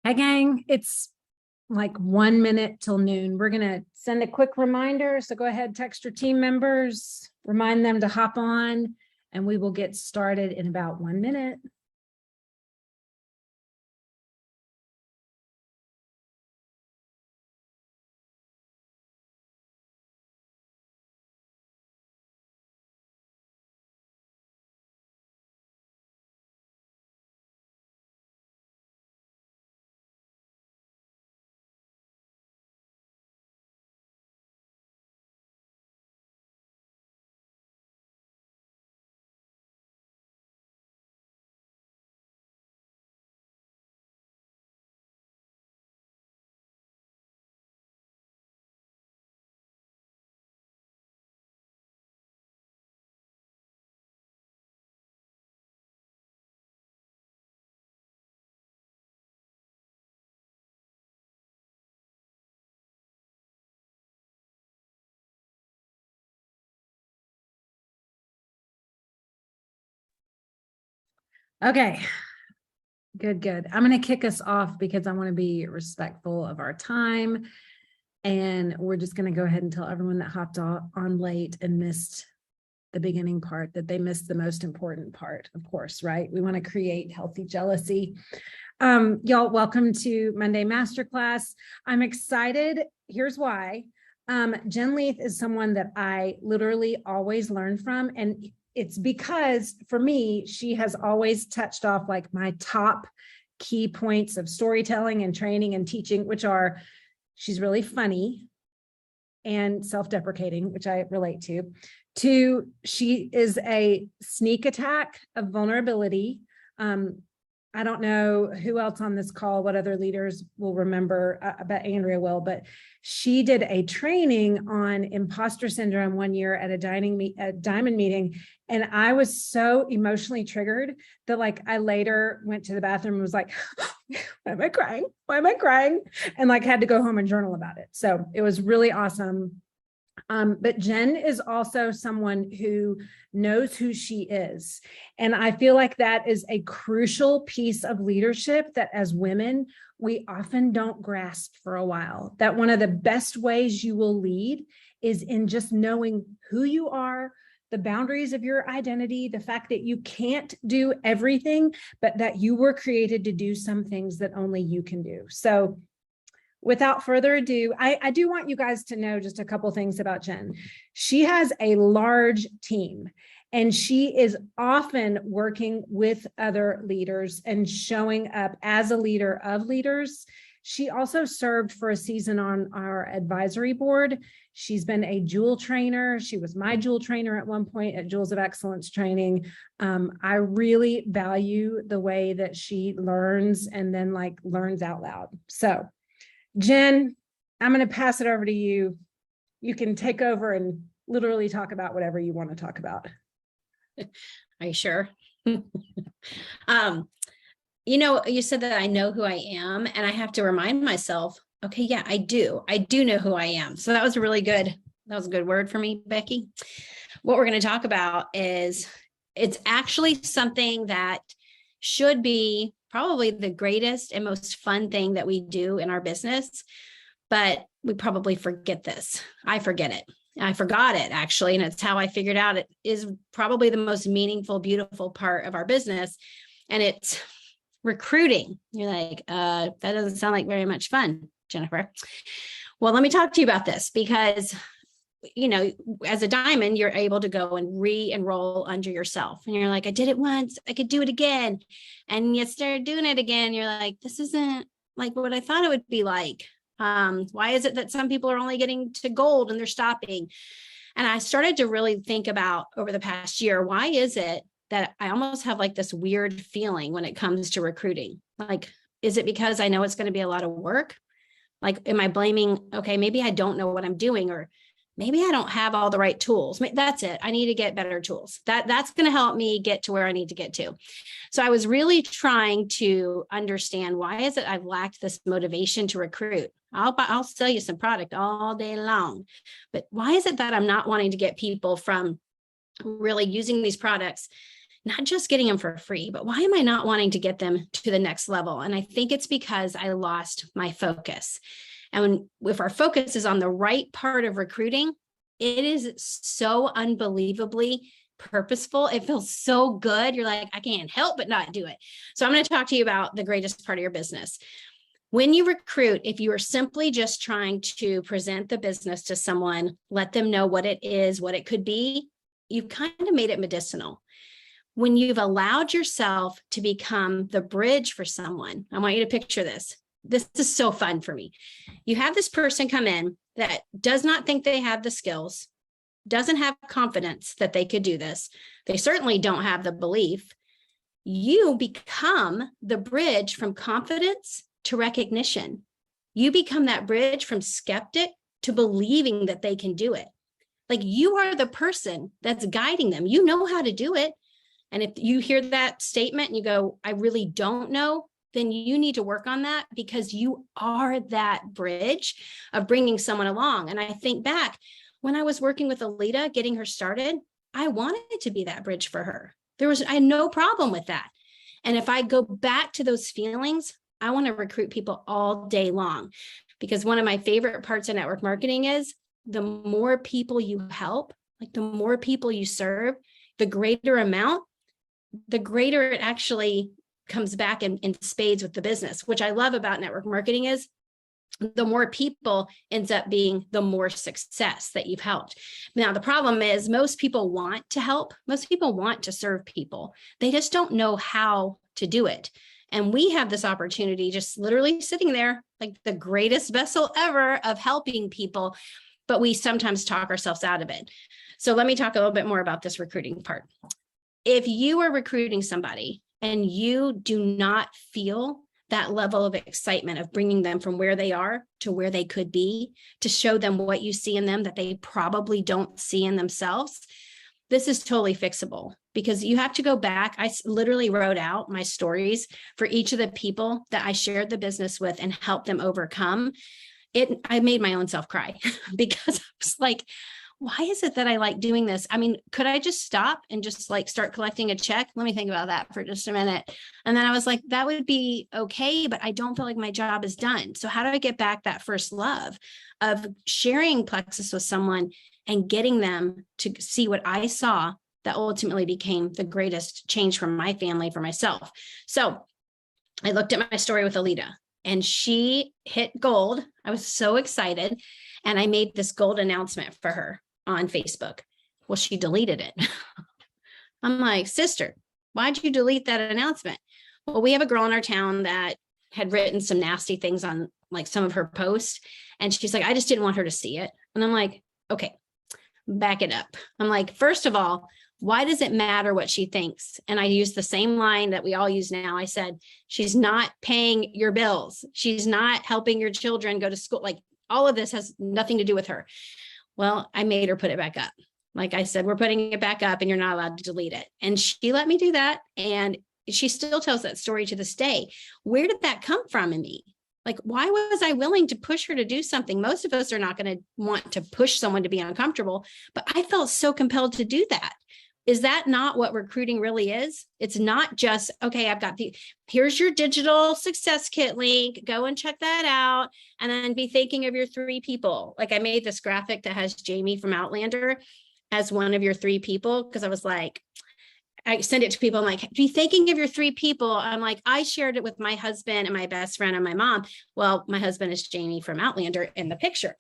Hey, gang, it's like 1 minute till noon. We're going to send a quick reminder. So go ahead, text your team members, remind them to hop on, and we will get started in about 1 minute. Okay, good. I'm going to kick us off because I want to be respectful of our time. And we're just going to go ahead and tell everyone that hopped on late and missed the beginning part that they missed the most important part, of course, right? We want to create healthy jealousy. Y'all, welcome to Monday Masterclass. I'm excited. Here's why. Jen Leath is someone that I literally always learn from. And it's because for me, she has always touched off like my top key points of storytelling and training and teaching, which are she's really funny and self-deprecating, which I relate to. Two, she is a sneak attack of vulnerability. I don't know who else on this call, what other leaders will remember. I bet Andrea will, but she did a training on imposter syndrome one year at a diamond meeting. And I was so emotionally triggered that like I later went to the bathroom and was like, why am I crying? Why am I crying? And like had to go home and journal about it. So it was really awesome. But Jen is also someone who knows who she is. And I feel like that is a crucial piece of leadership that as women, we often don't grasp for a while. That one of the best ways you will lead is in just knowing who you are, the boundaries of your identity, the fact that you can't do everything, but that you were created to do some things that only you can do. So without further ado, I do want you guys to know just a couple things about Jen. She has a large team and she is often working with other leaders and showing up as a leader of leaders. She also served for a season on our advisory board. She's been a jewel trainer. She was my jewel trainer at one point at Jewels of Excellence training. I really value the way that she learns and then like learns out loud. So Jen, I'm going to pass it over to you. You can take over and literally talk about whatever you want to talk about. Are you sure? You said that I know who I am, and I have to remind myself, okay, yeah, I do know who I am. So that was a good word for me, Becky. What we're going to talk about is it's actually something that should be probably the greatest and most fun thing that we do in our business, but we probably forget this. I forget it. I forgot it actually. And it's how I figured out it is probably the most meaningful, beautiful part of our business. And it's recruiting. You're like, that doesn't sound like very much fun, Jennifer. Well, let me talk to you about this because as a diamond, you're able to go and re-enroll under yourself. And you're like, I did it once, I could do it again. And you start doing it again. You're like, this isn't like what I thought it would be like. Why is it that some people are only getting to gold and they're stopping? And I started to really think about over the past year, why is it that I almost have like this weird feeling when it comes to recruiting? Like, is it because I know it's going to be a lot of work? Like, am I blaming, okay, maybe I don't know what I'm doing, or maybe I don't have all the right tools. That's it. I need to get better tools. That's going to help me get to where I need to get to. So I was really trying to understand, why is it I've lacked this motivation to recruit? I'll sell you some product all day long, but why is it that I'm not wanting to get people from really using these products, not just getting them for free, but why am I not wanting to get them to the next level? And I think it's because I lost my focus. And if our focus is on the right part of recruiting, it is so unbelievably purposeful. It feels so good. You're like, I can't help but not do it. So I'm going to talk to you about the greatest part of your business. When you recruit, if you are simply just trying to present the business to someone, let them know what it is, what it could be, you've kind of made it medicinal. When you've allowed yourself to become the bridge for someone, I want you to picture this. This is so fun for me. You have this person come in that does not think they have the skills, doesn't have confidence that they could do this. They certainly don't have the belief. You become the bridge from confidence to recognition. You become that bridge from skeptic to believing that they can do it. Like you are the person that's guiding them. You know how to do it. And if you hear that statement and you go, I really don't know, then you need to work on that because you are that bridge of bringing someone along. And I think back when I was working with Alita, getting her started, I wanted to be that bridge for her. I had no problem with that. And if I go back to those feelings, I want to recruit people all day long because one of my favorite parts of network marketing is the more people you help, like the more people you serve, the greater amount, the greater it actually comes back in spades with the business. Which I love about network marketing is the more people ends up being the more success that you've helped. Now, the problem is most people want to help. Most people want to serve people. They just don't know how to do it. And we have this opportunity just literally sitting there like the greatest vessel ever of helping people, but we sometimes talk ourselves out of it. So let me talk a little bit more about this recruiting part. If you are recruiting somebody and you do not feel that level of excitement of bringing them from where they are to where they could be, to show them what you see in them that they probably don't see in themselves, this is totally fixable because you have to go back. I literally wrote out my stories for each of the people that I shared the business with and helped them overcome it. I made my own self cry because I was like, why is it that I like doing this? I mean, could I just stop and just like start collecting a check? Let me think about that for just a minute. And then I was like, that would be okay, but I don't feel like my job is done. So how do I get back that first love of sharing Plexus with someone and getting them to see what I saw that ultimately became the greatest change for my family, for myself? So I looked at my story with Alita and she hit gold. I was so excited. And I made this gold announcement for her on Facebook. Well, she deleted it. I'm like, sister, why'd you delete that announcement? Well, we have a girl in our town that had written some nasty things on like some of her posts. And she's like, I just didn't want her to see it. And I'm like, okay, back it up. I'm like, first of all, why does it matter what she thinks? And I used the same line that we all use now. I said, she's not paying your bills. She's not helping your children go to school. Like all of this has nothing to do with her. Well, I made her put it back up. Like I said, we're putting it back up and you're not allowed to delete it. And she let me do that. And she still tells that story to this day. Where did that come from in me? Like, why was I willing to push her to do something? Most of us are not going to want to push someone to be uncomfortable, but I felt so compelled to do that. Is that not what recruiting really is? It's not just, okay, here's your digital success kit link, go and check that out. And then be thinking of your 3 people. Like I made this graphic that has Jamie from Outlander as one of your 3 people. Cause I was like, I send it to people. I'm like, be thinking of your 3 people. I'm like, I shared it with my husband and my best friend and my mom. Well, my husband is Jamie from Outlander in the picture.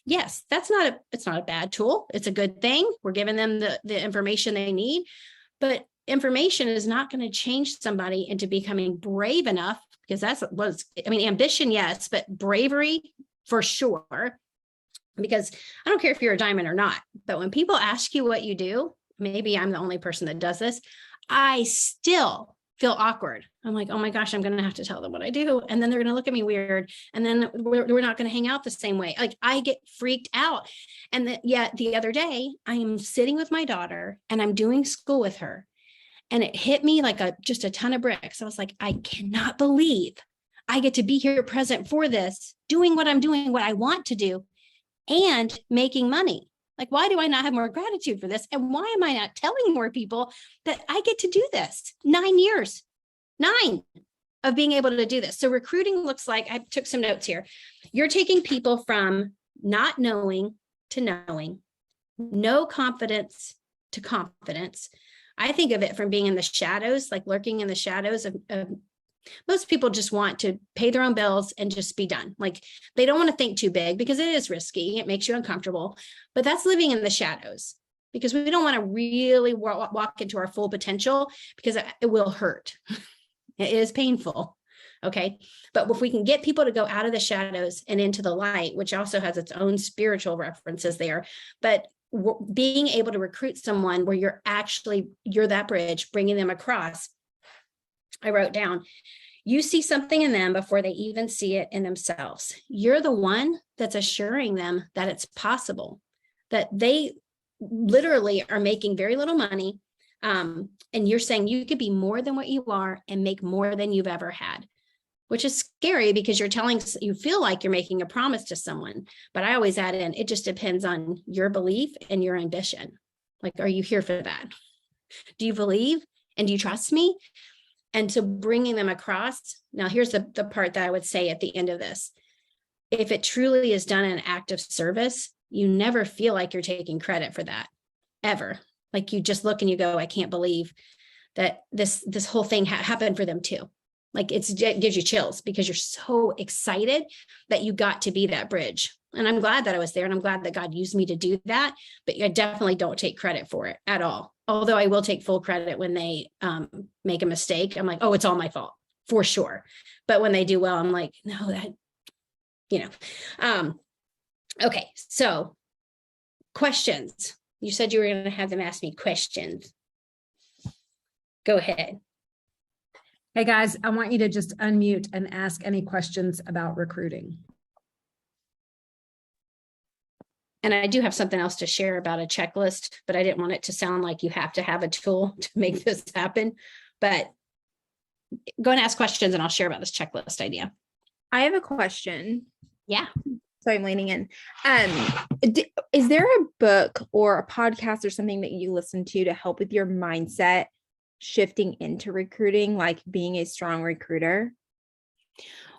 Yes, it's not a bad tool. It's a good thing. We're giving them the information they need, but information is not going to change somebody into becoming brave enough because ambition, yes, but bravery for sure. Because I don't care if you're a diamond or not, but when people ask you what you do, maybe I'm the only person that does this, I still feel awkward. I'm like, oh my gosh, I'm going to have to tell them what I do. And then they're going to look at me weird. And then we're not going to hang out the same way. Like I get freaked out. And yet the other day I am sitting with my daughter and I'm doing school with her. And it hit me like just a ton of bricks. I was like, I cannot believe I get to be here present for this, doing what I'm doing, what I want to do and making money. Like, why do I not have more gratitude for this? And why am I not telling more people that I get to do this? 9 years, 9 of being able to do this. So recruiting looks like, I took some notes here. You're taking people from not knowing to knowing, no confidence to confidence. I think of it from being in the shadows, like lurking in the shadows of most people just want to pay their own bills and just be done. Like they don't want to think too big because it is risky. It makes you uncomfortable, but that's living in the shadows because we don't want to really walk into our full potential because it will hurt. It is painful. Okay. But if we can get people to go out of the shadows and into the light, which also has its own spiritual references there, but being able to recruit someone where you're that bridge, bringing them across. I wrote down, you see something in them before they even see it in themselves. You're the one that's assuring them that it's possible, that they literally are making very little money. And you're saying you could be more than what you are and make more than you've ever had, which is scary because you feel like you're making a promise to someone. But I always add in, it just depends on your belief and your ambition. Like, are you here for that? Do you believe and do you trust me? And so bringing them across. Now, here's the part that I would say at the end of this. If it truly is done in an act of service, you never feel like you're taking credit for that, ever. Like you just look and you go, I can't believe that this whole thing happened for them too. Like it gives you chills because you're so excited that you got to be that bridge. And I'm glad that I was there and I'm glad that God used me to do that, but I definitely don't take credit for it at all. Although I will take full credit when they make a mistake. I'm like, oh, it's all my fault for sure. But when they do well, I'm like, no, okay. So questions. You said you were going to have them ask me questions. Go ahead. Hey guys, I want you to just unmute and ask any questions about recruiting. And I do have something else to share about a checklist, but I didn't want it to sound like you have to have a tool to make this happen. But go and ask questions and I'll share about this checklist idea. I have a question. Yeah. So I'm leaning in. Is there a book or a podcast or something that you listen to help with your mindset shifting into recruiting, like being a strong recruiter?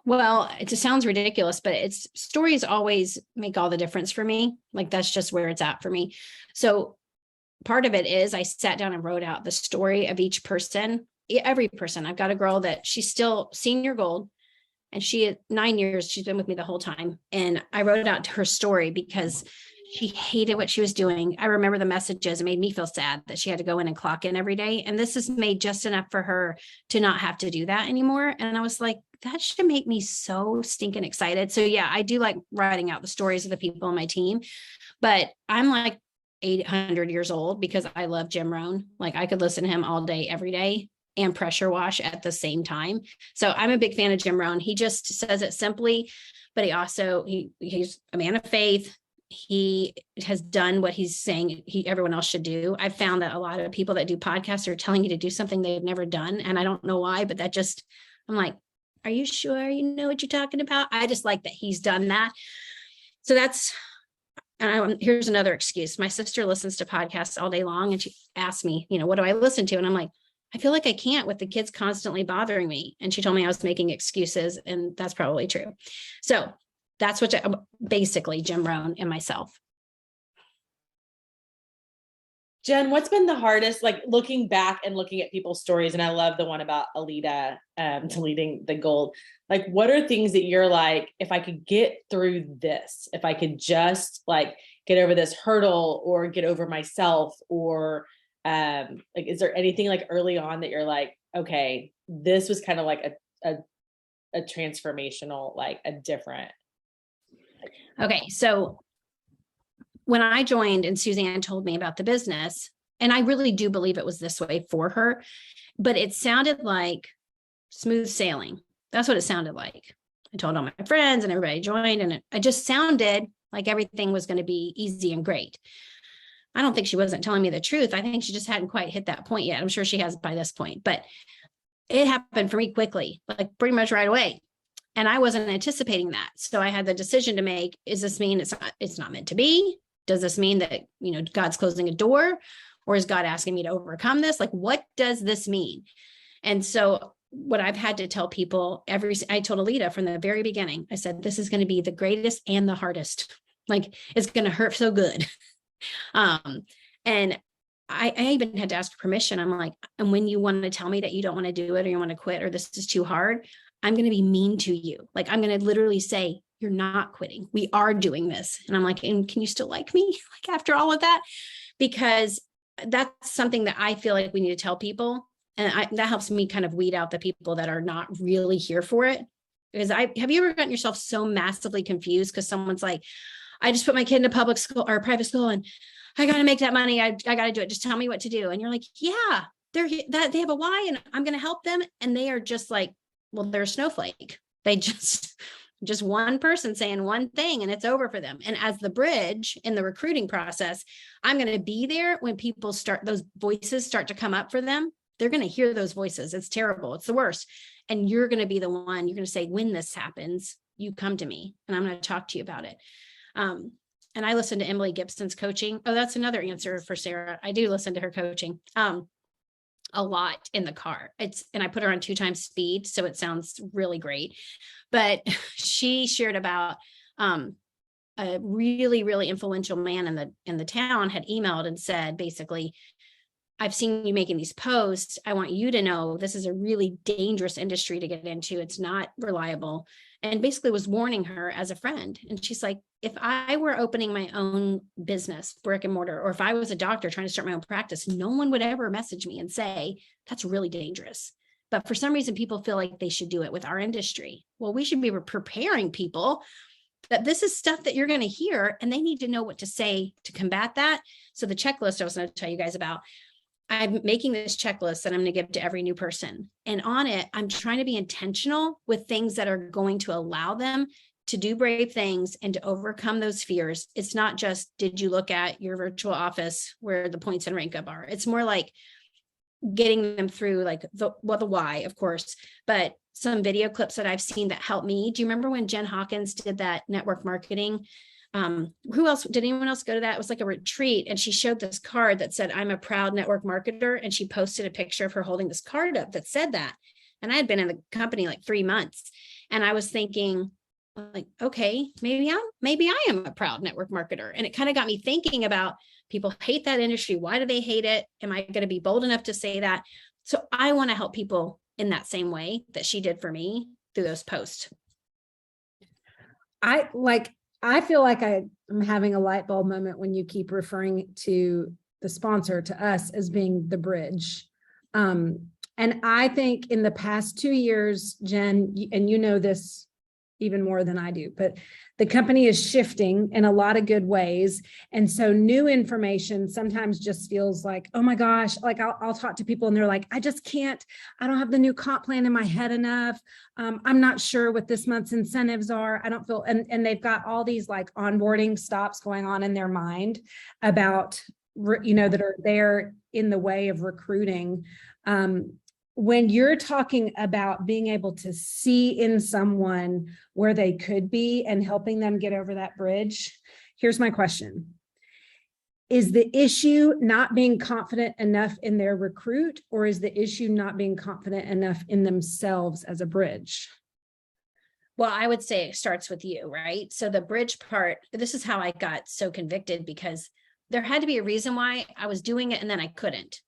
Well, it just sounds ridiculous, but stories always make all the difference for me. Like that's just where it's at for me. So part of it is I sat down and wrote out the story of each person, every person. I've got a girl that she's still senior gold and she at 9 years, she's been with me the whole time. And I wrote out her story because she hated what she was doing. I remember the messages. It made me feel sad that she had to go in and clock in every day. And this is made just enough for her to not have to do that anymore. And I was like, that should make me so stinking excited. So yeah, I do like writing out the stories of the people on my team, but I'm like 800 years old because I love Jim Rohn. Like I could listen to him all day, every day and pressure wash at the same time. So I'm a big fan of Jim Rohn. He just says it simply, but he's a man of faith. He has done what he's saying everyone else should do. I've found that a lot of people that do podcasts are telling you to do something they've never done. And I don't know why, but I'm like, are you sure you know what you're talking about? I just like that he's done that. So here's another excuse. My sister listens to podcasts all day long and she asked me, what do I listen to? And I'm like, I feel like I can't with the kids constantly bothering me. And she told me I was making excuses and that's probably true. So that's basically Jim Rohn and myself. Jen, what's been the hardest, like looking back and looking at people's stories? And I love the one about Alita deleting the gold. Like, what are things that you're like, if I could get through this, if I could just like get over this hurdle or get over myself or like, is there anything like early on that you're like, okay, this was kind of like a transformational, like a different. Okay. So when I joined and Suzanne told me about the business, and I really do believe it was this way for her, but it sounded like smooth sailing. That's what it sounded like. I told all my friends and everybody joined, and it just sounded like everything was going to be easy and great. I don't think she wasn't telling me the truth. I think she just hadn't quite hit that point yet. I'm sure she has by this point, but it happened for me quickly, like pretty much right away. And I wasn't anticipating that. So I had the decision to make, is this mean it's not meant to be? Does this mean that, God's closing a door, or is God asking me to overcome this? Like, what does this mean? And so what I've had to tell people I told Alita from the very beginning, I said, this is going to be the greatest and the hardest. Like, it's going to hurt so good. And I even had to ask permission. I'm like, and when you want to tell me that you don't want to do it, or you want to quit, or this is too hard, I'm going to be mean to you. Like, I'm going to literally say, you're not quitting. We are doing this. And I'm like, and can you still like me? Like, after all of that? Because that's something that I feel like we need to tell people. And that helps me kind of weed out the people that are not really here for it. Because have you ever gotten yourself so massively confused because someone's like, I just put my kid into public school or private school, and I got to make that money. I got to do it. Just tell me what to do. And you're like, yeah, they have a why, and I'm going to help them. And they are just like, well, they're a snowflake. They just one person saying one thing, and it's over for them. And as the bridge in the recruiting process, I'm going to be there when people those voices start to come up for them. They're going to hear those voices. It's terrible. It's the worst. And you're going to be the one, you're going to say, when this happens, you come to me and I'm going to talk to you about it. And I listen to Emily Gibson's coaching. Oh, that's another answer for Sarah. I do listen to her coaching a lot in the car. And I put her on 2 times speed, so it sounds really great. But she shared about a really, really influential man in the town had emailed and said, basically, I've seen you making these posts. I want you to know this is a really dangerous industry to get into. It's not reliable. And basically was warning her as a friend. And she's like, if I were opening my own business, brick and mortar, or if I was a doctor trying to start my own practice, no one would ever message me and say, that's really dangerous. But for some reason, people feel like they should do it with our industry. Well, we should be preparing people that this is stuff that you're going to hear, and they need to know what to say to combat that. So the checklist I was going to tell you guys about, I'm making this checklist that I'm going to give to every new person. And on it, I'm trying to be intentional with things that are going to allow them to do brave things and to overcome those fears. It's not just, did you look at your virtual office where the points and rank up are? It's more like getting them through like the why, of course, but some video clips that I've seen that help me. Do you remember when Jen Hawkins did that network marketing? Did anyone else go to that? It was like a retreat, and she showed this card that said, I'm a proud network marketer. And she posted a picture of her holding this card up that said that. And I had been in the company like 3 months, and I was thinking like, okay, maybe I am a proud network marketer. And it kind of got me thinking about, people hate that industry. Why do they hate it? Am I going to be bold enough to say that? So I want to help people in that same way that she did for me through those posts. I feel like I'm having a light bulb moment when you keep referring to the sponsor, to us, as being the bridge. And I think in the past 2 years, Jen, and you know this even more than I do, but the company is shifting in a lot of good ways. And so new information sometimes just feels like, oh my gosh, like I'll talk to people and they're like, I just can't, I don't have the new comp plan in my head enough. I'm not sure what this month's incentives are. I don't feel, and they've got all these like onboarding stops going on in their mind about, that are there in the way of recruiting. When you're talking about being able to see in someone where they could be and helping them get over that bridge, here's my question. Is the issue not being confident enough in their recruit, or is the issue not being confident enough in themselves as a bridge? Well, I would say it starts with you, right? So the bridge part, this is how I got so convicted, because there had to be a reason why I was doing it and then I couldn't.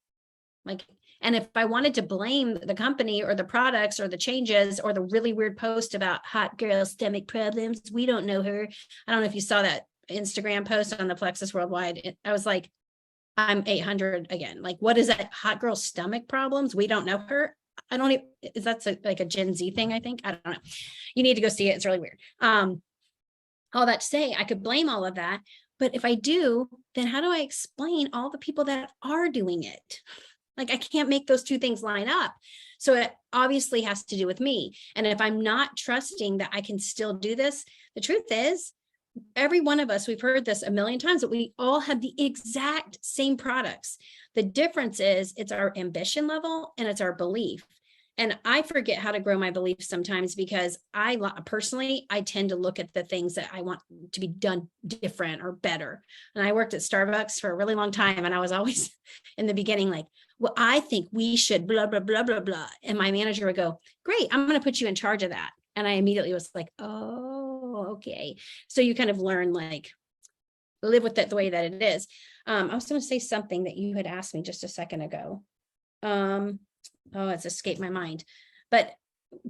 And if I wanted to blame the company or the products or the changes or the really weird post about hot girl stomach problems, we don't know her. I don't know if you saw that Instagram post on the Plexus Worldwide. I was like, I'm 800 again. Like, what is that? Hot girl stomach problems? We don't know her. I don't even, is that like a Gen Z thing? I think, I don't know. You need to go see it. It's really weird. All that to say, I could blame all of that. But if I do, then how do I explain all the people that are doing it? Like, I can't make those two things line up. So it obviously has to do with me. And if I'm not trusting that I can still do this, the truth is, every one of us, we've heard this a million times, that we all have the exact same products. The difference is it's our ambition level and it's our belief. And I forget how to grow my beliefs sometimes because personally, I tend to look at the things that I want to be done different or better. And I worked at Starbucks for a really long time. And I was always in the beginning, like, well, I think we should blah, blah, blah, blah, blah. And my manager would go, great, I'm going to put you in charge of that. And I immediately was like, oh, okay. So you kind of learn, like, live with it the way that it is. I was going to say something that you had asked me just a second ago. Oh, it's escaped my mind. But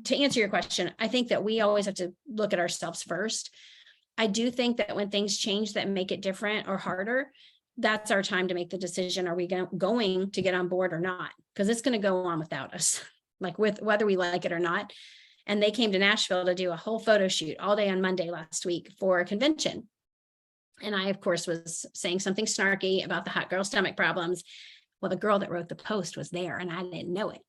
to answer your question, I think that we always have to look at ourselves first. I do think that when things change that make it different or harder, that's our time to make the decision. Are we going to get on board or not? Because it's going to go on without us, like with whether we like it or not. And they came to Nashville to do a whole photo shoot all day on Monday last week for a convention. And I, of course, was saying something snarky about the hot girl stomach problems. Well, the girl that wrote the post was there and I didn't know it.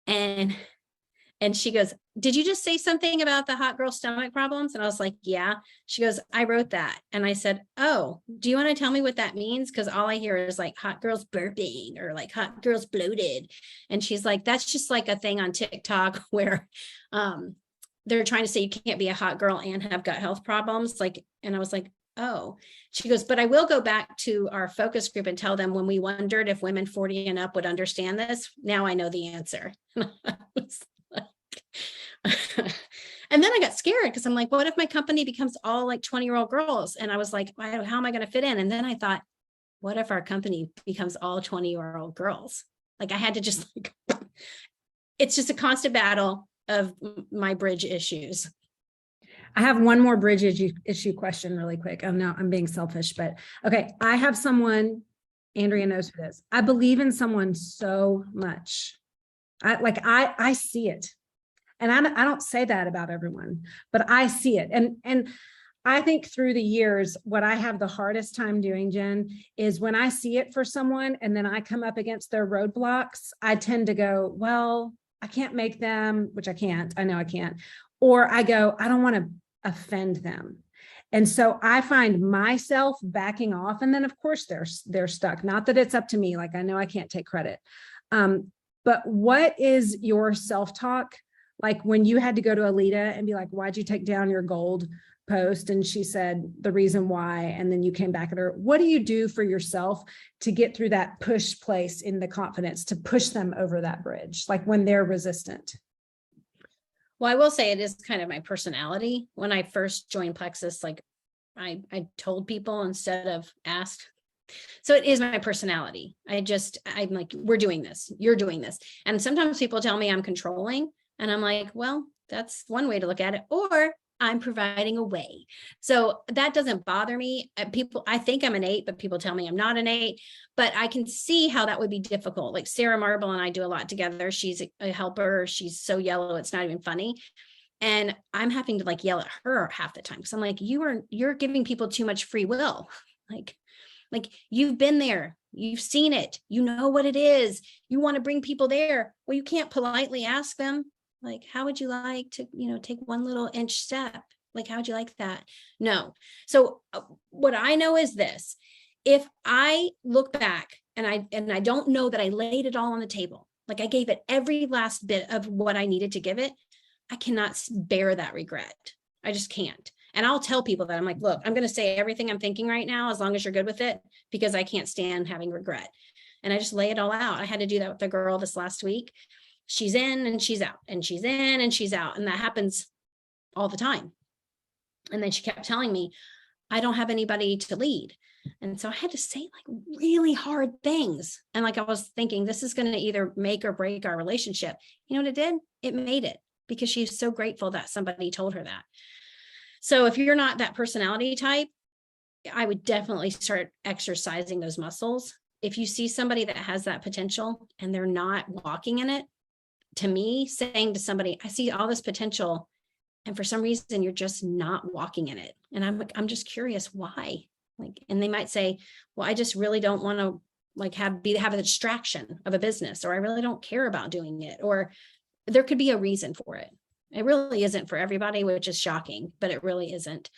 And she goes, did you just say something about the hot girl stomach problems? And I was like, yeah. She goes, I wrote that. And I said, oh, do you want to tell me what that means? Because all I hear is like hot girls burping or like hot girls bloated. And she's like, that's just like a thing on TikTok where they're trying to say you can't be a hot girl and have gut health problems. Like, and I was like, oh. She goes, but I will go back to our focus group and tell them when we wondered if women 40 and up would understand this. Now I know the answer. And then I got scared because I'm like, what if my company becomes all like 20-year-old girls? And I was like, how am I going to fit in? And then I thought, what if our company becomes all 20-year-old girls? Like I had to just like, it's just a constant battle of my bridge issues. I have one more bridge issue question really quick. I'm being selfish, but okay. I have someone, Andrea knows who it is. I believe in someone so much. I see it. And I don't say that about everyone, but I see it. And I think through the years, what I have the hardest time doing, Jen, is when I see it for someone and then I come up against their roadblocks, I tend to go, well, I can't make them, which I can't. I know I can't. Or I go, I don't want to offend them. And so I find myself backing off. And then of course they're stuck. Not that it's up to me. Like I know I can't take credit. But what is your self-talk? Like when you had to go to Alita and be like, why'd you take down your gold post? And she said the reason why, and then you came back at her. What do you do for yourself to get through that push place in the confidence to push them over that bridge? Like when they're resistant? Well, I will say it is kind of my personality. When I first joined Plexus, like I told people instead of asked. So it is my personality. I'm like, we're doing this, you're doing this. And sometimes people tell me I'm controlling and I'm like, well, that's one way to look at it. Or I'm providing a way. So that doesn't bother me. I think I'm an 8, but people tell me I'm not an 8, but I can see how that would be difficult. Like Sarah Marble and I do a lot together. She's a helper. She's so yellow. It's not even funny. And I'm having to like yell at her half the time. Cause I'm like, you're giving people too much free will. Like you've been there, you've seen it, you know what it is. You want to bring people there. Well, you can't politely ask them, like, how would you like to, take one little inch step? Like, how would you like that? No. So what I know is this, if I look back and I don't know that I laid it all on the table, like I gave it every last bit of what I needed to give it, I cannot bear that regret. I just can't. And I'll tell people that I'm like, look, I'm going to say everything I'm thinking right now, as long as you're good with it, because I can't stand having regret. And I just lay it all out. I had to do that with the girl this last week. She's in and she's out, and she's in and she's out. And that happens all the time. And then she kept telling me, I don't have anybody to lead. And so I had to say like really hard things. And like, I was thinking, this is going to either make or break our relationship. You know what it did? It made it, because she's so grateful that somebody told her that. So if you're not that personality type, I would definitely start exercising those muscles. If you see somebody that has that potential and they're not walking in it, to me, saying to somebody, I see all this potential, and for some reason you're just not walking in it. And I'm just curious why. Like, and they might say, well, I just really don't want to like have a distraction of a business, or I really don't care about doing it, or there could be a reason for it. It really isn't for everybody, which is shocking, but it really isn't.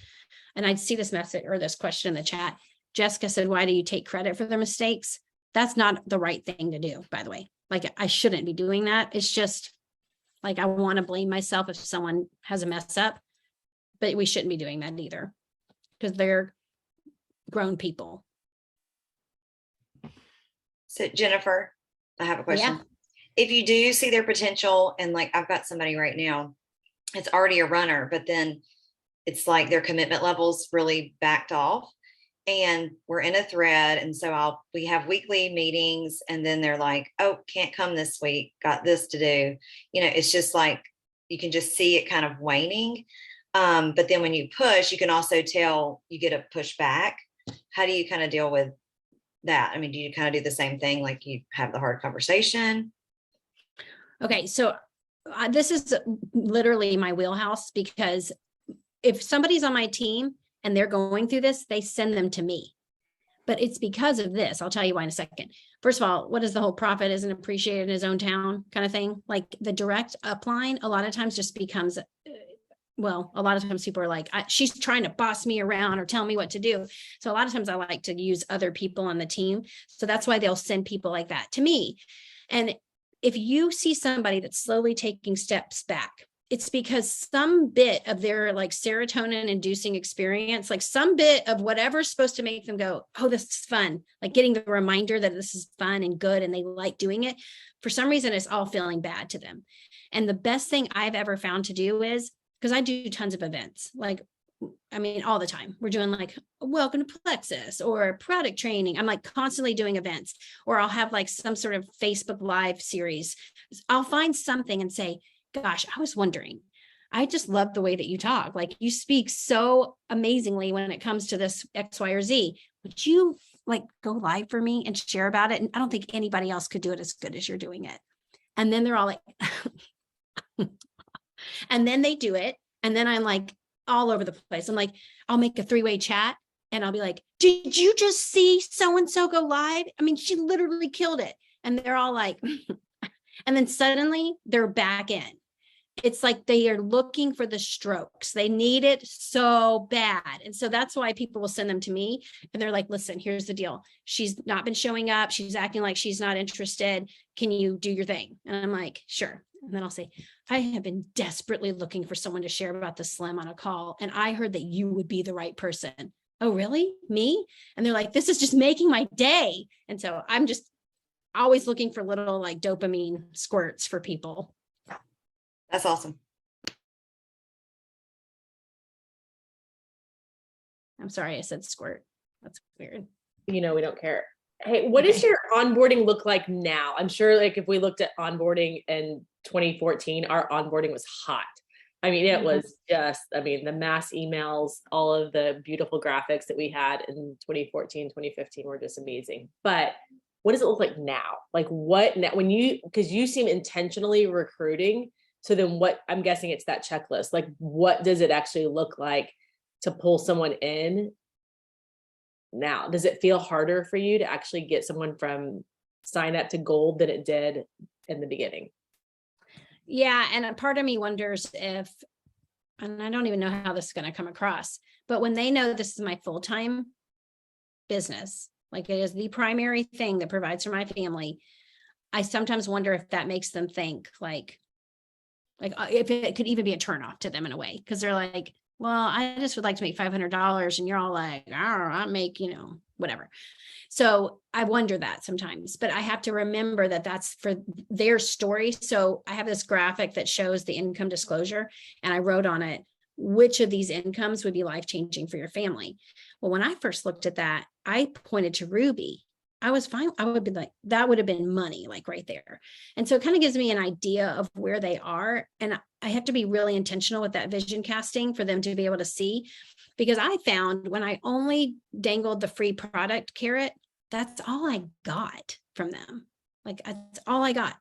And I see this message or this question in the chat. Jessica said, why do you take credit for their mistakes? That's not the right thing to do, by the way. Like, I shouldn't be doing that. It's just, Like I want to blame myself if someone has a mess up, but we shouldn't be doing that either because they're grown people. So Jennifer, I have a question. Yeah. If you do see their potential, and like I've got somebody right now, it's already a runner, but then it's like their commitment levels really backed off, and we're in a thread. And so we have weekly meetings, and then they're like, oh, can't come this week, got this to do. It's just like, you can just see it kind of waning. But then when you push, you can also tell you get a push back. How do you kind of deal with that? I mean, do you kind of do the same thing? Like you have the hard conversation? Okay. So this is literally my wheelhouse, because if somebody's on my team and they're going through this, they send them to me. But it's because of this. I'll tell you why in a second. First of all, what is the whole prophet isn't appreciated in his own town kind of thing? Like the direct upline, a lot of times just becomes, well, a lot of times people are like, she's trying to boss me around or tell me what to do. So a lot of times I like to use other people on the team. So that's why they'll send people like that to me. And if you see somebody that's slowly taking steps back, it's because some bit of their like serotonin inducing experience, like some bit of whatever's supposed to make them go, oh, this is fun, like getting the reminder that this is fun and good and they like doing it. For some reason, it's all feeling bad to them. And the best thing I've ever found to do is, because I do tons of events, like, I mean, all the time. We're doing like welcome to Plexus or product training. I'm like constantly doing events, or I'll have like some sort of Facebook Live series. I'll find something and say, gosh, I was wondering, I just love the way that you talk. Like you speak so amazingly when it comes to this X, Y, or Z. Would you like go live for me and share about it? And I don't think anybody else could do it as good as you're doing it. And then they're all like, and then they do it. And then I'm like all over the place. I'm like, I'll make a 3-way chat and I'll be like, did you just see so-and-so go live? I mean, she literally killed it. And they're all like, and then suddenly they're back in. It's like they are looking for the strokes. They need it so bad. And so that's why people will send them to me. And they're like, listen, here's the deal. She's not been showing up. She's acting like she's not interested. Can you do your thing? And I'm like, sure. And then I'll say, I have been desperately looking for someone to share about the Slim on a call. And I heard that you would be the right person. Oh, really? Me? And they're like, this is just making my day. And so I'm just always looking for little like dopamine squirts for people. That's awesome. I'm sorry, I said squirt. That's weird. We don't care. Hey, what does your onboarding look like now? I'm sure like if we looked at onboarding in 2014, our onboarding was hot. I mean, it was just, the mass emails, all of the beautiful graphics that we had in 2014, 2015 were just amazing. But what does it look like now? Like what now, because you seem intentionally recruiting. So then what, I'm guessing it's that checklist. Like what does it actually look like to pull someone in now? Does it feel harder for you to actually get someone from sign up to gold than it did in the beginning? Yeah. And a part of me wonders if, and I don't even know how this is going to come across, but when they know this is my full-time business, like it is the primary thing that provides for my family, I sometimes wonder if that makes them think like if it could even be a turnoff to them in a way, because they're like, well, I just would like to make $500 and you're all like, I make, whatever. So I wonder that sometimes, but I have to remember that that's for their story. So I have this graphic that shows the income disclosure, and I wrote on it, which of these incomes would be life-changing for your family? Well, when I first looked at that, I pointed to Ruby. I was fine. I would be like, that would have been money, like right there. And so it kind of gives me an idea of where they are. And I have to be really intentional with that vision casting for them to be able to see, because I found when I only dangled the free product carrot, that's all I got from them. Like that's all I got.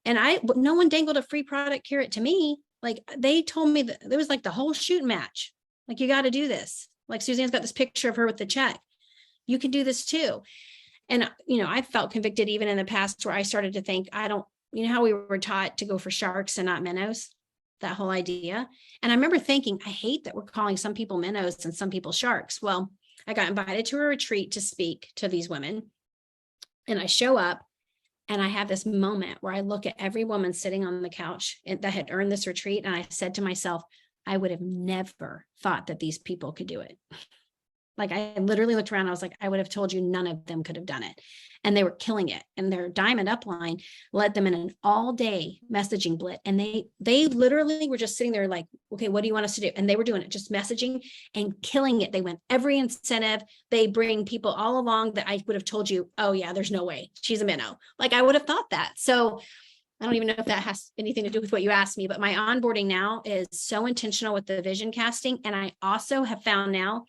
And no one dangled a free product carrot to me. Like they told me that there was like the whole shoot match. Like, you got to do this. Like Suzanne's got this picture of her with the check. You can do this too. And, I felt convicted even in the past where I started to think, how we were taught to go for sharks and not minnows, that whole idea. And I remember thinking, I hate that we're calling some people minnows and some people sharks. Well, I got invited to a retreat to speak to these women, and I show up And I have this moment where I look at every woman sitting on the couch that had earned this retreat. And I said to myself, I would have never thought that these people could do it. Like I literally looked around, I was like, I would have told you none of them could have done it. And they were killing it. And their diamond upline led them in an all-day messaging blitz. And they literally were just sitting there like, okay, what do you want us to do? And they were doing it, just messaging and killing it. They went every incentive. They bring people all along that I would have told you, oh yeah, there's no way. She's a minnow. Like I would have thought that. So I don't even know if that has anything to do with what you asked me, but my onboarding now is so intentional with the vision casting. And I also have found now,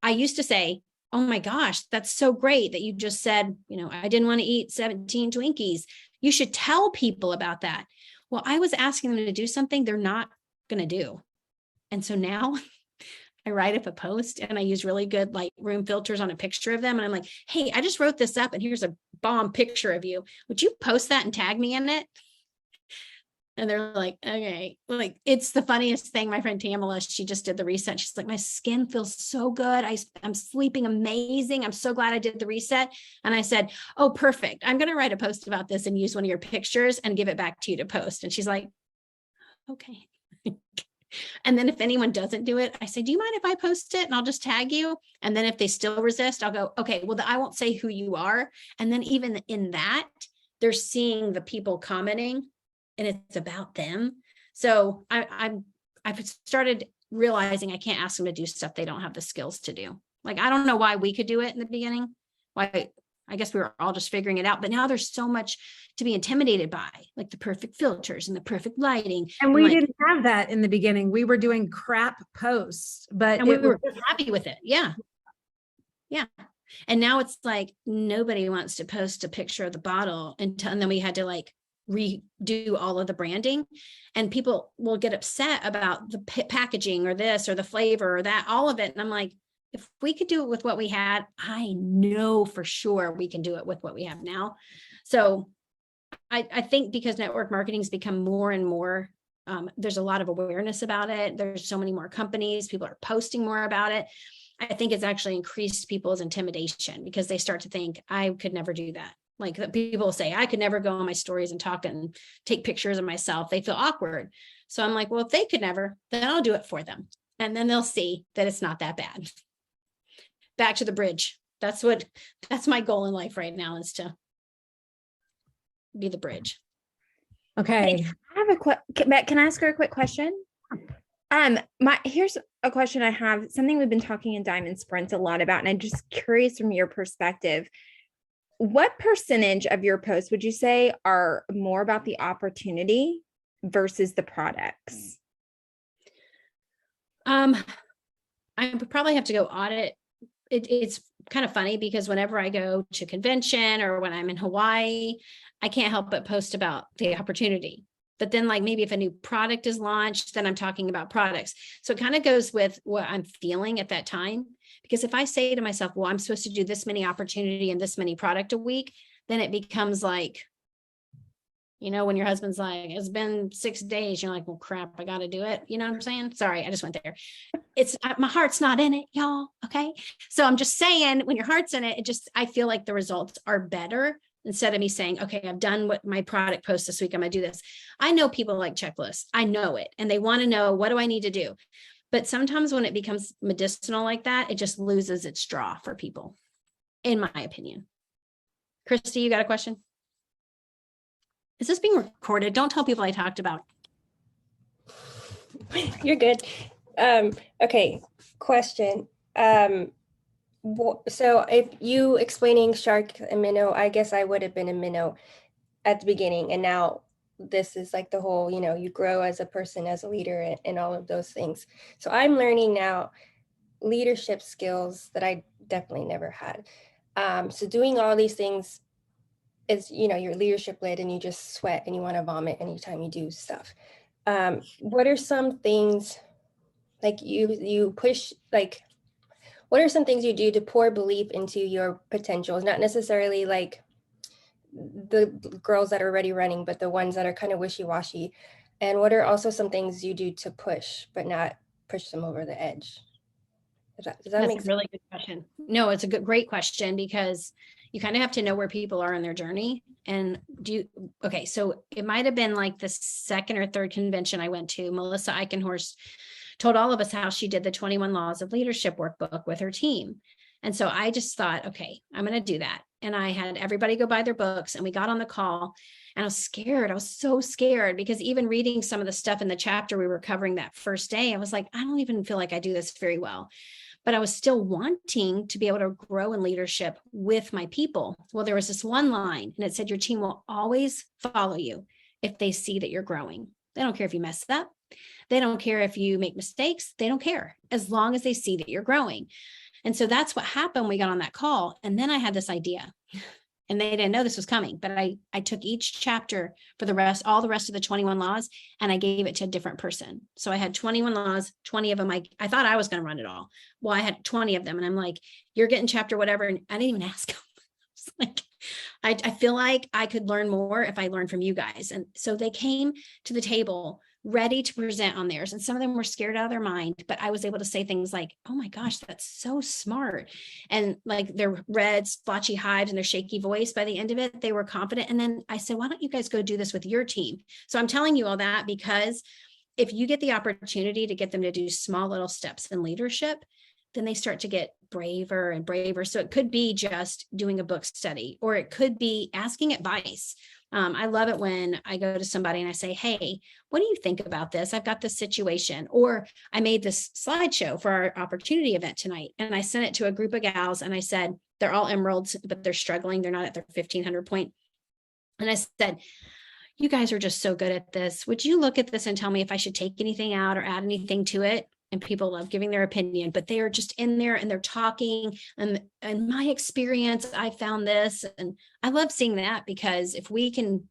I used to say, oh my gosh, that's so great that you just said, I didn't want to eat 17 Twinkies. You should tell people about that. Well, I was asking them to do something they're not going to do. And so now I write up a post and I use really good Lightroom filters on a picture of them. And I'm like, hey, I just wrote this up and here's a bomb picture of you. Would you post that and tag me in it? And they're like, okay, it's the funniest thing. My friend Tamala, she just did the reset. She's like, my skin feels so good. I'm sleeping amazing. I'm so glad I did the reset. And I said, oh, perfect. I'm going to write a post about this and use one of your pictures and give it back to you to post. And she's like, okay. And then if anyone doesn't do it, I say, do you mind if I post it? And I'll just tag you. And then if they still resist, I'll go, okay, well, I won't say who you are. And then even in that, they're seeing the people commenting and it's about them. So I've started realizing I can't ask them to do stuff they don't have the skills to do. Like, I don't know why we could do it in the beginning. Why, I guess we were all just figuring it out, but now there's so much to be intimidated by, like the perfect filters and the perfect lighting. And we didn't have that in the beginning. We were doing crap posts, but we were happy with it. Yeah. Yeah. And now it's like, nobody wants to post a picture of the bottle and then we had to redo all of the branding, and people will get upset about the packaging or this or the flavor or that, all of it. And I'm like, if we could do it with what we had, I know for sure we can do it with what we have now. So I think because network marketing has become more and more, there's a lot of awareness about it. There's so many more companies, people are posting more about it. I think it's actually increased people's intimidation because they start to think, I could never do that. Like people say, I could never go on my stories and talk and take pictures of myself. They feel awkward. So I'm like, well, if they could never, then I'll do it for them. And then they'll see that it's not that bad. Back to the bridge. That's my goal in life right now, is to be the bridge. Okay. I have can I ask her a quick question? Here's a question I have, something we've been talking in Diamond Sprints a lot about, and I'm just curious from your perspective. What percentage of your posts would you say are more about the opportunity versus the products? I would probably have to go audit. It's kind of funny because whenever I go to convention or when I'm in Hawaii, I can't help but post about the opportunity. But then maybe if a new product is launched, then I'm talking about products. So it kind of goes with what I'm feeling at that time. Because if I say to myself, well, I'm supposed to do this many opportunity and this many product a week, then it becomes like, when your husband's like, it's been 6 days, you're like, well, crap, I got to do it. You know what I'm saying? Sorry, I just went there. My heart's not in it, y'all. Okay. So I'm just saying, when your heart's in it, I feel like the results are better. Instead of me saying, okay, I've done what my product post this week, I'm going to do this. I know people like checklists. I know it. And they want to know, what do I need to do? But sometimes when it becomes medicinal like that, it just loses its draw for people, in my opinion. Christy, you got a question? Is this being recorded? Don't tell people I talked about. You're good. Okay, question. So if you explaining shark and minnow, I guess I would have been a minnow at the beginning, and now this is like the whole, you grow as a person, as a leader, and all of those things. So I'm learning now leadership skills that I definitely never had. So doing all these things is, you're leadership led and you just sweat and you want to vomit anytime you do stuff. What are some things you push, what are some things you do to pour belief into your potentials? Not necessarily like the girls that are already running, but the ones that are kind of wishy-washy. And what are also some things you do to push, but not push them over the edge? Does that make sense? That's a really good question. No, it's a great question, because you kind of have to know where people are in their journey. And okay, so it might have been like the second or third convention I went to. Melissa Eichenhorst told all of us how she did the 21 Laws of Leadership workbook with her team. And so I just thought, okay, I'm going to do that. And I had everybody go buy their books, and we got on the call, and I was scared. I was so scared because even reading some of the stuff in the chapter we were covering that first day, I was like, I don't even feel like I do this very well. But I was still wanting to be able to grow in leadership with my people. Well, there was this one line, and it said, your team will always follow you if they see that you're growing. They don't care if you mess up. They don't care if you make mistakes. They don't care as long as they see that you're growing. And so that's what happened. We got on that call, and then I had this idea, and they didn't know this was coming, but I took each chapter for all the rest of the 21 laws, and I gave it to a different person. So I had 21 laws, 20 of them. I thought I was going to run it all. Well, I had 20 of them, and I'm like, you're getting chapter whatever. And I didn't even ask them. Like, I feel like I could learn more if I learned from you guys. And so they came to the table ready to present on theirs. And some of them were scared out of their mind, but I was able to say things like, oh my gosh, that's so smart. And like their red splotchy hives and their shaky voice, by the end of it, they were confident. And then I said, why don't you guys go do this with your team? So I'm telling you all that because if you get the opportunity to get them to do small little steps in leadership, then they start to get braver and braver. So it could be just doing a book study, or it could be asking advice. I love it when I go to somebody and I say, hey, what do you think about this? I've got this situation. Or I made this slideshow for our opportunity event tonight, and I sent it to a group of gals, and I said, they're all emeralds, but they're struggling. They're not at their 1500 point. And I said, you guys are just so good at this. Would you look at this and tell me if I should take anything out or add anything to it? And people love giving their opinion, but they are just in there and they're talking. And in my experience, I found this. And I love seeing that, because if we can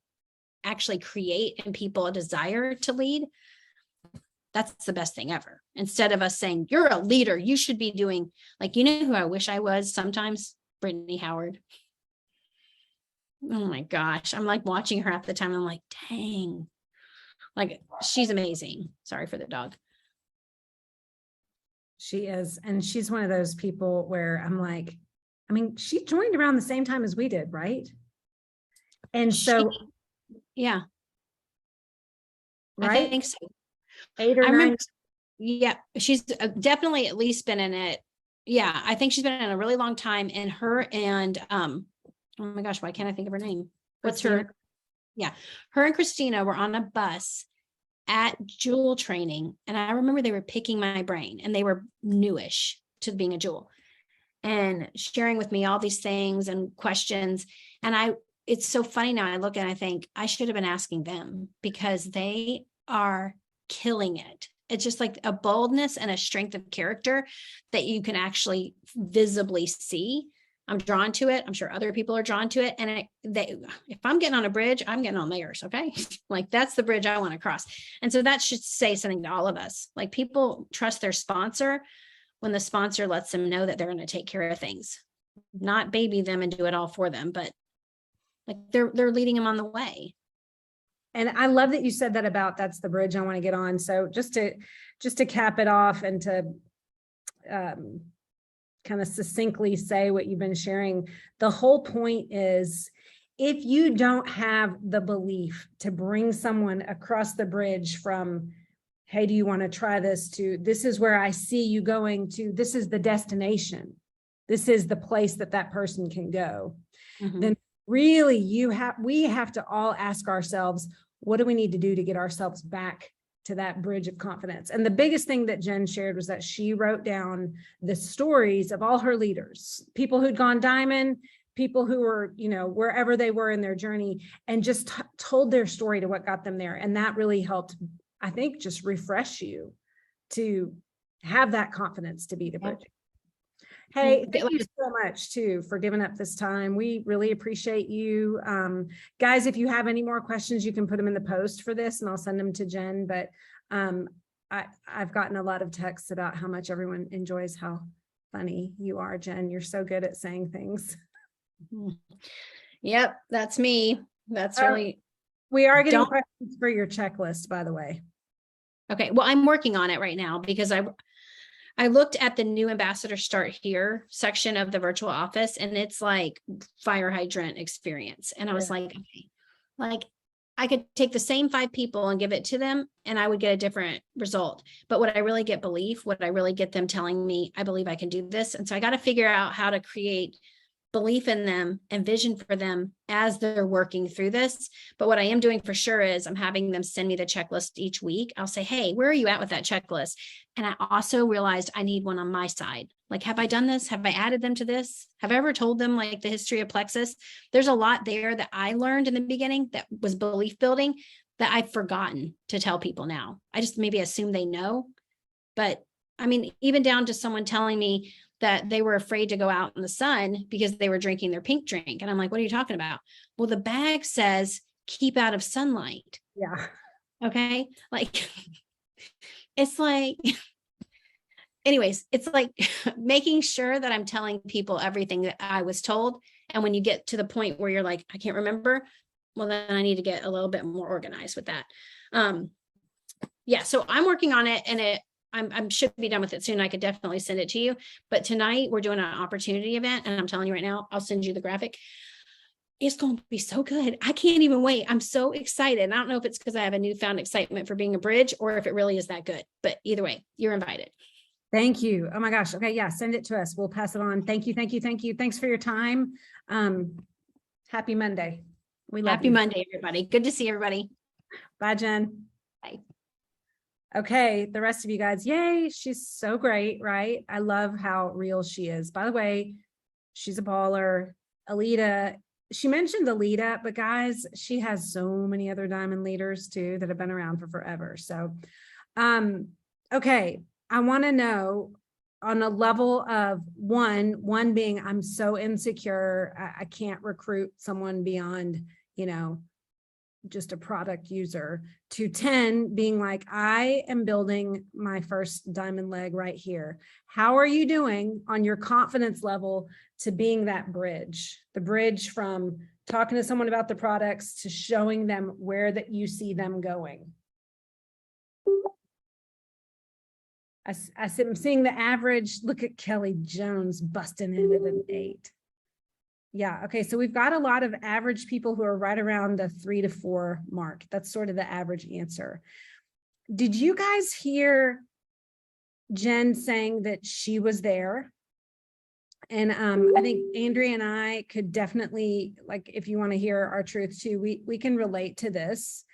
actually create in people a desire to lead, that's the best thing ever. Instead of us saying, you're a leader, you should be doing, like, you know who I wish I was sometimes? Brittany Howard. Oh my gosh. I'm like watching her half the time. I'm like, dang, like she's amazing. Sorry for the dog. She is. And she's one of those people where I'm like, I mean, she joined around the same time as we did, right? And so, yeah, right? I think so. 8 or I 9. remember, yeah, she's definitely at least been in it. Yeah, I think she's been in a really long time. And her and, oh my gosh, why can't I think of her name? What's Christina. her? Yeah, her and Christina were on a bus at Jewel training, and I remember they were picking my brain, and they were newish to being a Jewel and sharing with me all these things and questions. And it's so funny now I look and I think I should have been asking them, because they are killing it. It's just like a boldness and a strength of character that you can actually visibly see. I'm drawn to it. I'm sure other people are drawn to it. And if I'm getting on a bridge, I'm getting on theirs. Okay. Like that's the bridge I want to cross. And so that should say something to all of us. Like people trust their sponsor when the sponsor lets them know that they're going to take care of things, not baby them and do it all for them, but like they're leading them on the way. And I love that you said that about that's the bridge I want to get on. So just to cap it off and to kind of succinctly say what you've been sharing, the whole point is if you don't have the belief to bring someone across the bridge from, hey, do you want to try this, to this is where I see you going, to this is the destination, this is the place that person can go, then really we have to all ask ourselves, what do we need to do to get ourselves back to that bridge of confidence? And the biggest thing that Jen shared was that she wrote down the stories of all her leaders, people who'd gone diamond, people who were, wherever they were in their journey, and just told their story to what got them there. And that really helped, I think, just refresh you to have that confidence to be the bridge. Hey, thank you so much too for giving up this time. We really appreciate you. Guys, if you have any more questions, you can put them in the post for this and I'll send them to Jen. But I've gotten a lot of texts about how much everyone enjoys how funny you are, Jen. You're so good at saying things. Yep, that's me. That's really. We are getting questions for your checklist, by the way. Okay, well, I'm working on it right now because I looked at the new ambassador start here section of the virtual office, and it's like fire hydrant experience. And I was like, okay, like I could take the same 5 people and give it to them and I would get a different result. But would I really get belief? Would I really get them telling me, I believe I can do this? And so I got to figure out how to create belief in them and vision for them as they're working through this. But what I am doing for sure is I'm having them send me the checklist each week. I'll say, hey, where are you at with that checklist? And I also realized I need one on my side. Like, have I done this? Have I added them to this? Have I ever told them like the history of plexus? There's a lot there that I learned in the beginning that was belief building that I've forgotten to tell people now. I just maybe assume they know. But I mean, even down to someone telling me that they were afraid to go out in the sun because they were drinking their pink drink. And I'm like, what are you talking about? Well, the bag says keep out of sunlight. Yeah. Okay. Like, it's like, anyways, it's like making sure that I'm telling people everything that I was told. And when you get to the point where you're like, I can't remember, well, then I need to get a little bit more organized with that. Yeah. So I'm working on it, and I'm should be done with it soon. I could definitely send it to you. But tonight we're doing an opportunity event, and I'm telling you right now, I'll send you the graphic. It's going to be so good. I can't even wait. I'm so excited. And I don't know if it's because I have a newfound excitement for being a bridge or if it really is that good. But either way, you're invited. Thank you. Oh my gosh. Okay. Yeah. Send it to us. We'll pass it on. Thank you. Thank you. Thank you. Thanks for your time. Happy Monday. We love Happy you. Monday, everybody. Good to see everybody. Bye, Jen. Bye. Okay, the rest of you guys, yay, she's so great, right? I love how real she is. By the way, she's a baller. Alita, she mentioned Alita, but guys, she has so many other diamond leaders too that have been around for forever. So, okay, I want to know on a level of one being I'm so insecure, I can't recruit someone beyond, just a product user, to 10 being like, I am building my first diamond leg right here. How are you doing on your confidence level to being that bridge, the bridge from talking to someone about the products to showing them where that you see them going? I'm seeing the average. Look at Kelly Jones busting in at an 8. Yeah. Okay. So we've got a lot of average people who are right around the 3 to 4 mark. That's sort of the average answer. Did you guys hear Jen saying that she was there? And I think Andrea and I could definitely, like, if you want to hear our truth too, we can relate to this.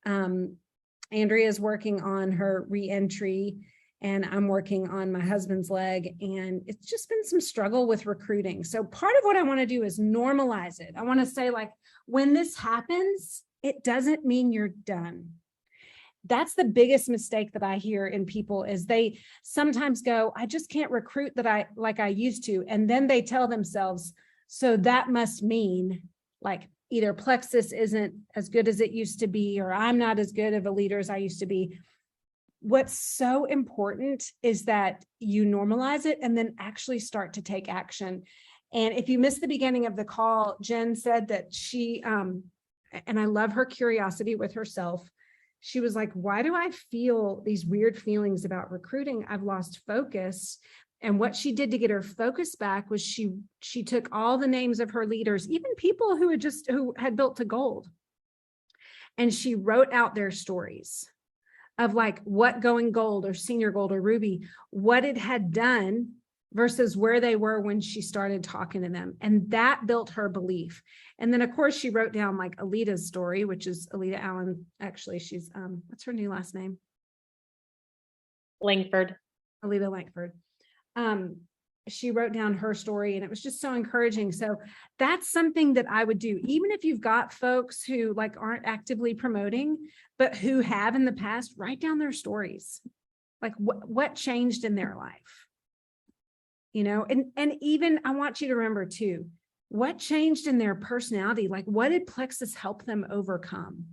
Andrea is working on her re-entry, and I'm working on my husband's leg, and it's just been some struggle with recruiting. So part of what I want to do is normalize it. I want to say, like, when this happens, it doesn't mean you're done. That's the biggest mistake that I hear in people is they sometimes go, I just can't recruit like I used to. And then they tell themselves, so that must mean like either Plexus isn't as good as it used to be, or I'm not as good of a leader as I used to be. What's so important is that you normalize it and then actually start to take action. And if you missed the beginning of the call, Jen said that she, and I love her curiosity with herself. She was like, why do I feel these weird feelings about recruiting? I've lost focus. And what she did to get her focus back was she took all the names of her leaders, even people who had built to gold. And she wrote out their stories of like what going gold or senior gold or ruby, what it had done versus where they were when she started talking to them. And that built her belief. And then of course she wrote down like Alita's story, which is Alita Allen. Actually, she's, what's her new last name? Langford. Alita Langford. She wrote down her story, and it was just so encouraging. So that's something that I would do, even if you've got folks who like aren't actively promoting, but who have in the past, write down their stories. Like what changed in their life, and even I want you to remember too, what changed in their personality? Like what did Plexus help them overcome?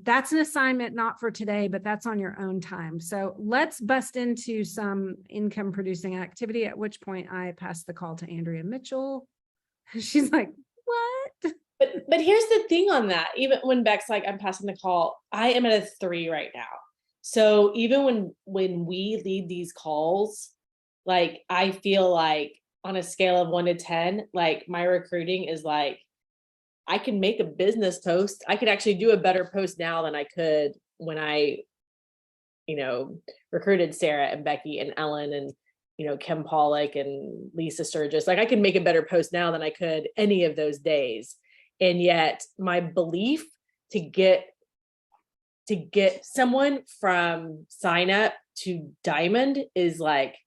That's an assignment not for today, but that's on your own time. So let's bust into some income producing activity, at which point I pass the call to Andrea Mitchell. She's like, what? But here's the thing on that. Even when Beck's like, I'm passing the call, I am at a 3 right now. So even when we lead these calls, like I feel like on a scale of 1 to 10, like my recruiting is like, I can make a business post. I could actually do a better post now than I could when I, recruited Sarah and Becky and Ellen and, Kim Pollock and Lisa Sturgis. Like I can make a better post now than I could any of those days. And yet my belief to get someone from sign up to diamond is like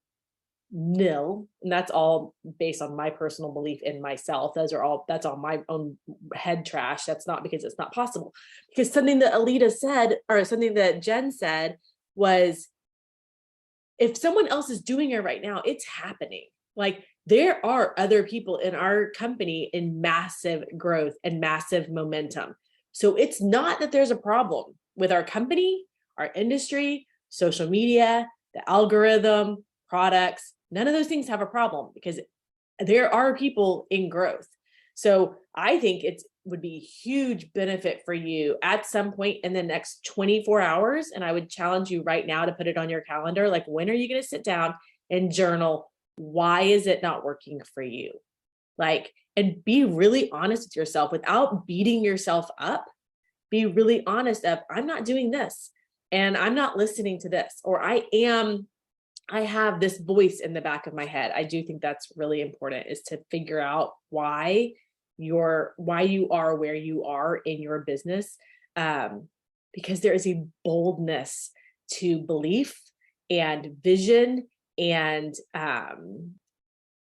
nil. And that's all based on my personal belief in myself. That's all my own head trash. That's not because it's not possible. Because something that Alita said, or something that Jen said, was if someone else is doing it right now, it's happening. Like there are other people in our company in massive growth and massive momentum. So it's not that there's a problem with our company, our industry, social media, the algorithm, products. None of those things have a problem because there are people in growth. So I think it would be huge benefit for you at some point in the next 24 hours. And I would challenge you right now to put it on your calendar. Like, when are you going to sit down and journal? Why is it not working for you? Like, and be really honest with yourself without beating yourself up. Be really honest of, I'm not doing this and I'm not listening to this, or I have this voice in the back of my head. I do think that's really important, is to figure out why you are where you are in your business. Because there is a boldness to belief and vision and an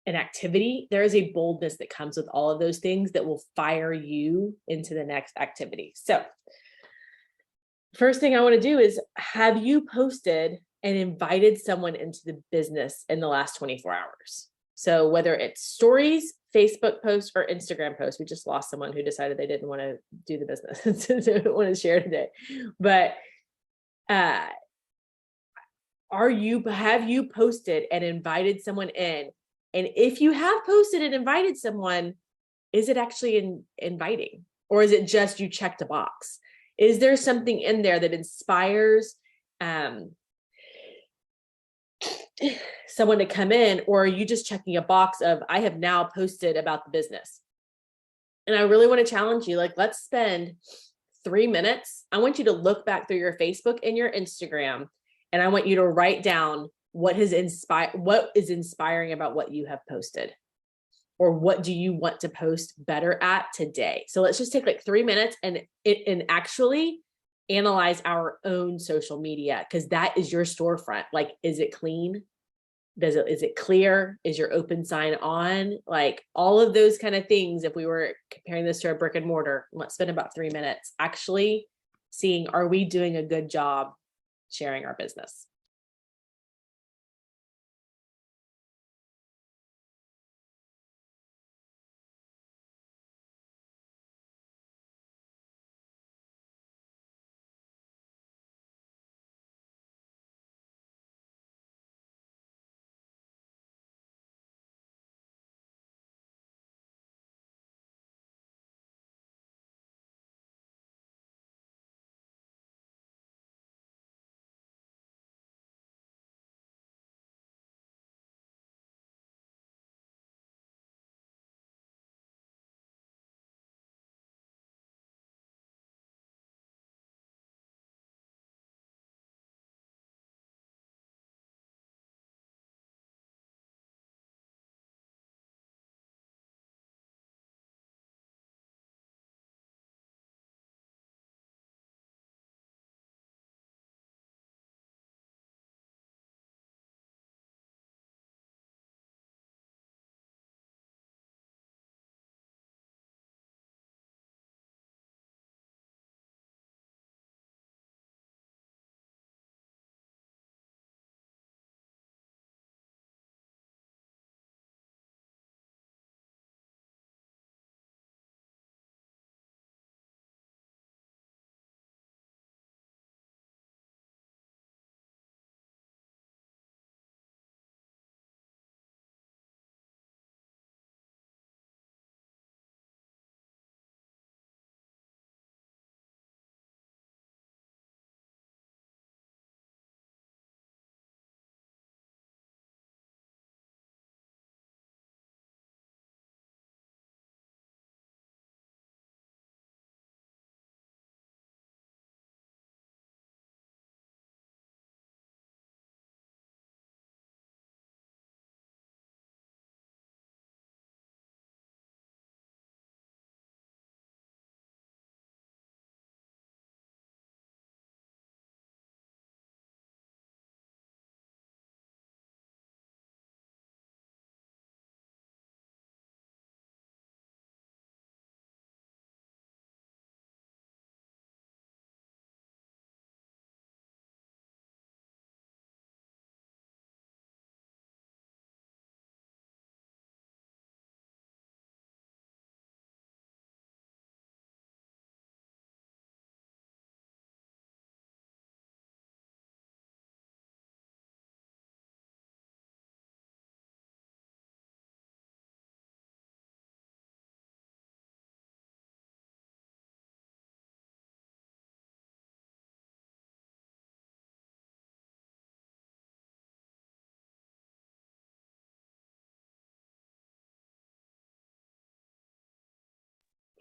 activity. There is a boldness that comes with all of those things that will fire you into the next activity. So first thing I want to do is, have you posted and invited someone into the business in the last 24 hours? So whether it's stories, Facebook posts, or Instagram posts. We just lost someone who decided they didn't want to do the business, didn't want to share today. But have you posted and invited someone in? And if you have posted and invited someone, is it actually inviting? Or is it just you checked a box? Is there something in there that inspires someone to come in? Or are you just checking a box of, I have now posted about the business? And I really want to challenge you, like, let's spend 3 minutes. I want you to look back through your Facebook and your Instagram, and I want you to write down what is inspiring about what you have posted, or what do you want to post better at today. So let's just take like 3 minutes and actually analyze our own social media, because that is your storefront. Like, is it clean? Is it clear? Is your open sign on? Like, all of those kind of things. If we were comparing this to a brick and mortar, let's spend about 3 minutes actually seeing, are we doing a good job sharing our business?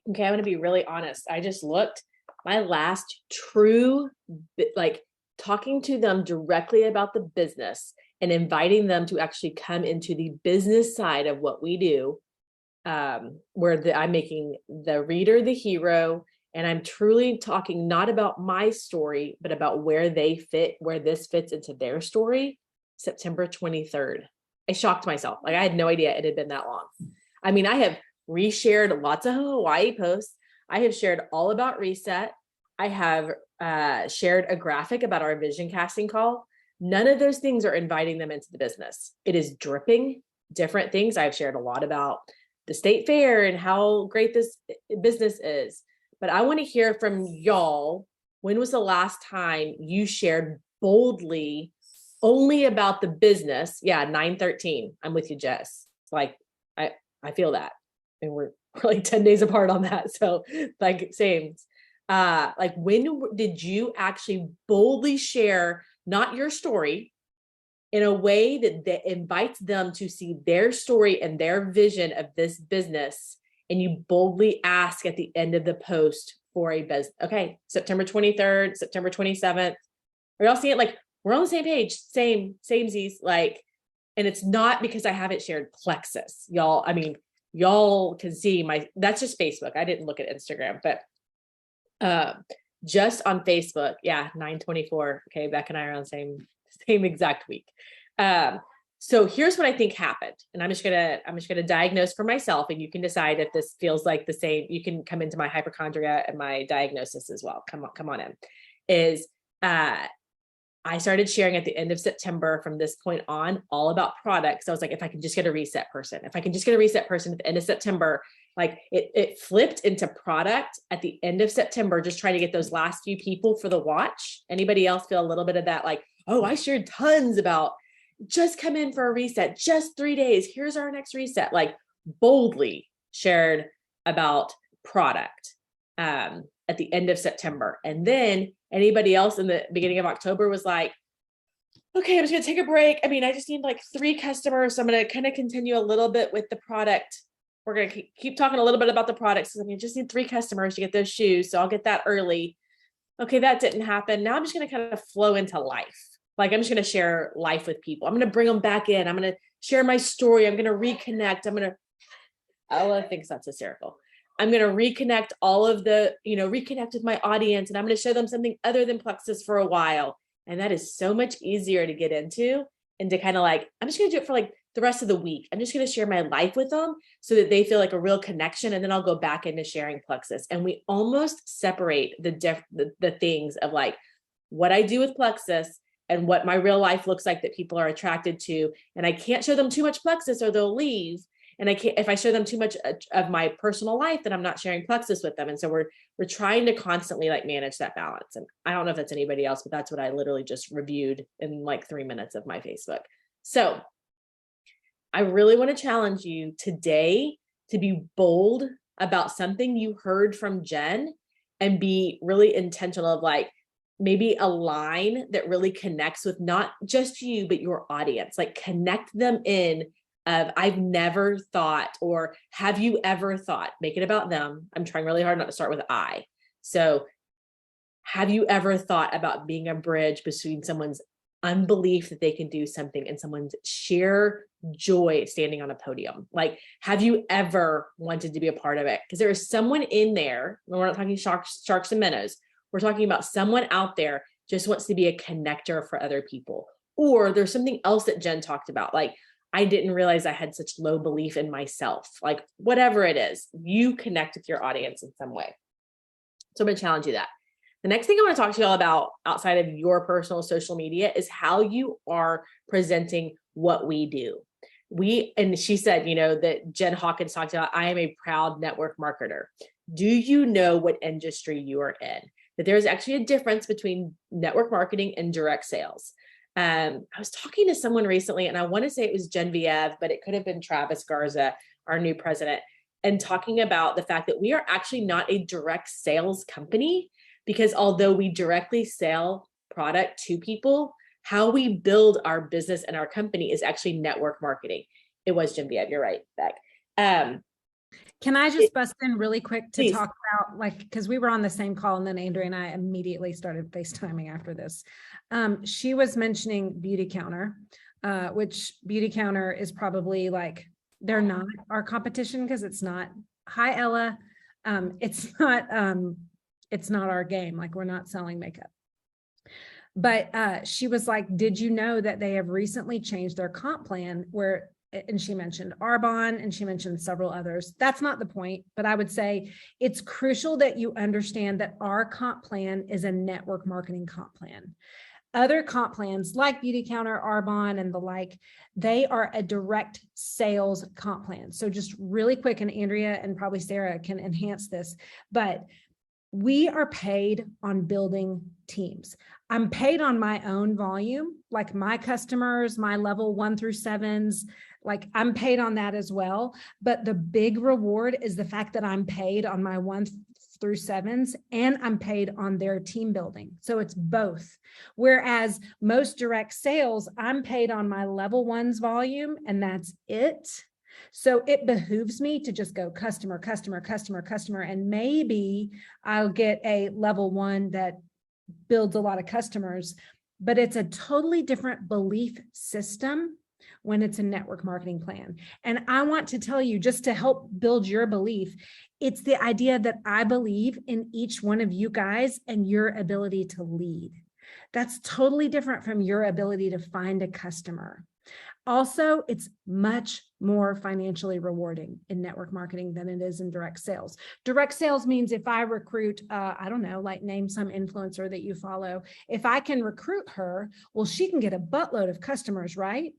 Okay, I'm going to be really honest. I just looked. My last true, like talking to them directly about the business and inviting them to actually come into the business side of what we do, where I'm making the reader the hero, and I'm truly talking not about my story, but about where they fit, where this fits into their story. September 23rd. I shocked myself. Like, I had no idea it had been that long. I mean, I have reshared lots of Hawaii posts. I have shared all about Reset. I have shared a graphic about our vision casting call. None of those things are inviting them into the business. It is dripping different things. I've shared a lot about the state fair and how great this business is. But I want to hear from y'all. When was the last time you shared boldly only about the business? Yeah, 9/13. I'm with you, Jess. Like, I feel that. And we're like 10 days apart on that. So like, same. Like, when did you actually boldly share not your story in a way that invites them to see their story and their vision of this business, and you boldly ask at the end of the post for a business? Okay, September 23rd, September 27th. Are y'all seeing it? Like, we're on the same page, samesies, like, and it's not because I haven't shared Plexus, y'all. I mean, y'all can see that's just Facebook. I didn't look at Instagram, but just on Facebook, yeah, 9/24. Okay, Beck and I are on the same exact week. So here's what I think happened, and I'm just gonna diagnose for myself, and you can decide if this feels like the same. You can come into my hypochondria and my diagnosis as well. Come on in. I started sharing at the end of September from this point on all about products. I was like, if I can just get a reset person, at the end of September, like it flipped into product at the end of September, just trying to get those last few people for the watch. Anybody else feel a little bit of that? Like, oh, I shared tons about just come in for a reset, just 3 days. Here's our next reset. Like, boldly shared about product at the end of September. And then anybody else in the beginning of October was like, okay, I'm just gonna take a break. I mean, I just need like 3 customers. So I'm gonna kind of continue a little bit with the product. We're gonna keep talking a little bit about the products. I mean, just need 3 customers to get those shoes. So I'll get that early. Okay, that didn't happen. Now I'm just gonna kind of flow into life. Like, I'm just gonna share life with people. I'm gonna bring them back in. I'm gonna share my story. I'm gonna reconnect. I think that's hysterical. I'm going to reconnect reconnect with my audience, and I'm going to show them something other than Plexus for a while. And that is so much easier to get into, and to kind of like, I'm just going to do it for like the rest of the week. I'm just going to share my life with them so that they feel like a real connection. And then I'll go back into sharing Plexus. And we almost separate the things of like what I do with Plexus and what my real life looks like that people are attracted to. And I can't show them too much Plexus or they'll leave. And I can't, if I show them too much of my personal life, then I'm not sharing Plexus with them. And so we're trying to constantly like manage that balance. And I don't know if that's anybody else, but that's what I literally just reviewed in like 3 minutes of my Facebook. So I really want to challenge you today to be bold about something you heard from Jen, and be really intentional of like maybe a line that really connects with not just you, but your audience. Like, connect them in of I've never thought, or have you ever thought, make it about them. I'm trying really hard not to start with I. So have you ever thought about being a bridge between someone's unbelief that they can do something and someone's sheer joy standing on a podium? Like, have you ever wanted to be a part of it? Because there is someone in there, and we're not talking sharks and minnows. We're talking about someone out there just wants to be a connector for other people. Or there's something else that Jen talked about. Like, I didn't realize I had such low belief in myself. Like, whatever it is, you connect with your audience in some way. So I'm going to challenge you that. The next thing I want to talk to you all about outside of your personal social media is how you are presenting what we do. And she said, that Jen Hawkins talked about, I am a proud network marketer. Do you know what industry you are in? That there's actually a difference between network marketing and direct sales. I was talking to someone recently, and I want to say it was Genevieve, but it could have been Travis Garza, our new president, and talking about the fact that we are actually not a direct sales company, because although we directly sell product to people, how we build our business and our company is actually network marketing. It was Genevieve, you're right, Beck. Can I just bust in really quick to Please. talk about, like, because we were on the same call and then Andrea and I immediately started FaceTiming after this. She was mentioning Beauty Counter, which Beauty Counter is probably like, they're not our competition because it's not, hi Ella, it's not our game. Like, we're not selling makeup. But she was like, did you know that they have recently changed their comp plan where, and she mentioned Arbonne and she mentioned several others. That's not the point, but I would say it's crucial that you understand that our comp plan is a network marketing comp plan. Other comp plans like Beauty Counter, Arbonne, and the like, they are a direct sales comp plan. So just really quick, and Andrea and probably Sarah can enhance this, but we are paid on building teams. I'm paid on my own volume, like my customers, my level 1 through 7s, like I'm paid on that as well. But the big reward is the fact that I'm paid on my 1 through 7s and I'm paid on their team building. So it's both. Whereas most direct sales, I'm paid on my level 1's volume and that's it. So it behooves me to just go customer, customer, customer, customer, and maybe I'll get a level 1 that builds a lot of customers, but it's a totally different belief system when it's a network marketing plan. And I want to tell you, just to help build your belief, it's the idea that I believe in each one of you guys and your ability to lead. That's totally different from your ability to find a customer. Also, it's much more financially rewarding in network marketing than it is in direct sales. Direct sales means if I recruit, I don't know, like name some influencer that you follow. If I can recruit her, well, she can get a buttload of customers, right?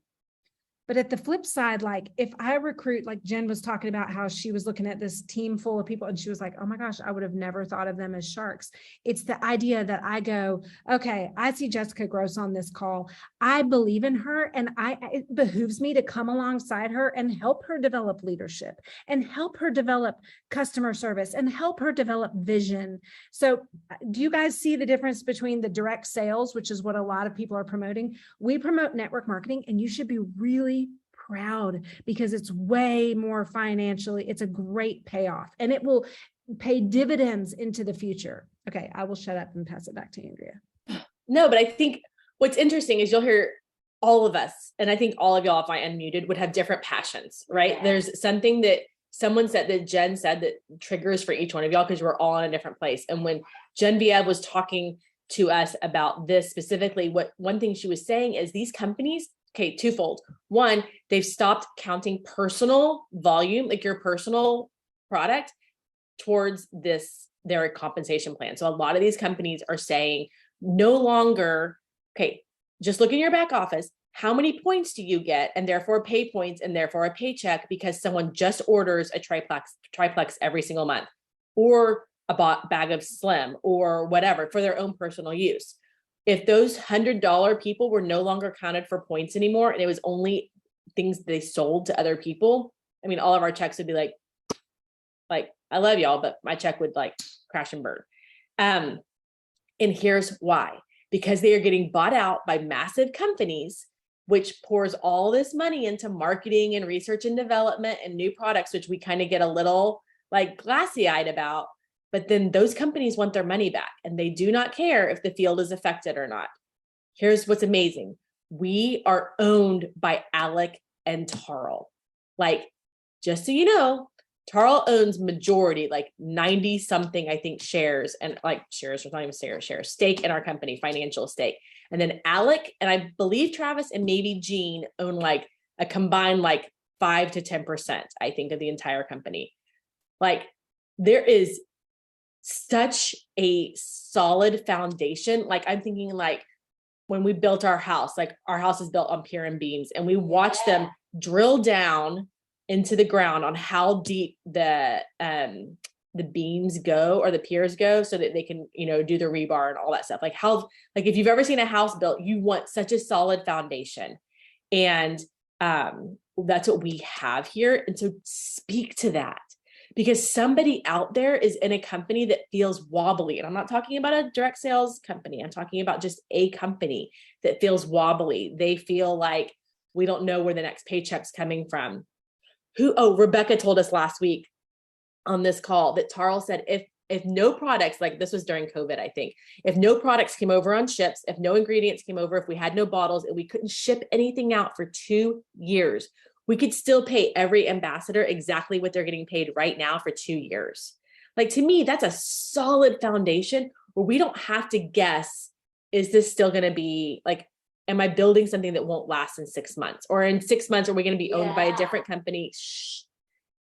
But at the flip side, like if I recruit, like Jen was talking about how she was looking at this team full of people and she was like, oh my gosh, I would have never thought of them as sharks. It's the idea that I go, okay, I see Jessica Gross on this call. I believe in her and it behooves me to come alongside her and help her develop leadership and help her develop customer service and help her develop vision. So do you guys see the difference between the direct sales, which is what a lot of people are promoting? We promote network marketing and you should be really proud because it's way more financially, it's a great payoff and it will pay dividends into the future. Okay, I will shut up and pass it back to Andrea. No, but I think what's interesting is you'll hear all of us, and I think all of y'all, if I unmuted, would have different passions, right? There's something that someone said that Jen said that triggers for each one of y'all because we're all in a different place. And when Genevieve was talking to us about this specifically, one thing she was saying is these companies, okay, twofold. One, they've stopped counting personal volume, like your personal product, towards their compensation plan. So a lot of these companies are saying no longer, okay, just look in your back office. How many points do you get? And therefore pay points and therefore a paycheck because someone just orders a triplex every single month or a bag of Slim or whatever for their own personal use. If those $100 people were no longer counted for points anymore, and it was only things they sold to other people, I mean, all of our checks would be like, I love y'all, but my check would like crash and burn. And here's why, because they are getting bought out by massive companies, which pours all this money into marketing and research and development and new products, which we kind of get a little like glassy-eyed about. But then those companies want their money back and they do not care if the field is affected or not. Here's what's amazing. We are owned by Alec and Tarl. Like, just so you know, Tarl owns majority, like 90 something, I think, shares and like shares, or not even shares, stake in our company, financial stake. And then Alec, and I believe Travis and maybe Gene own like a combined like 5 to 10%, I think, of the entire company. Like there is such a solid foundation. Like I'm thinking like when we built our house, like our house is built on pier and beams and we watched them drill down into the ground on how deep the beams go or the piers go so that they can, do the rebar and all that stuff. Like if you've ever seen a house built, you want such a solid foundation. And that's what we have here. And so speak to that. Because somebody out there is in a company that feels wobbly. And I'm not talking about a direct sales company. I'm talking about just a company that feels wobbly. They feel like we don't know where the next paycheck's coming from. Rebecca told us last week, on this call that Tarl said, if no products, like this was during COVID, I think, if no products came over on ships, if no ingredients came over, if we had no bottles and we couldn't ship anything out for 2 years, we could still pay every ambassador exactly what they're getting paid right now for 2 years. Like, to me, that's a solid foundation where we don't have to guess, is this still going to be like, am I building something that won't last in 6 months? Or in 6 months, are we going to be owned by a different company?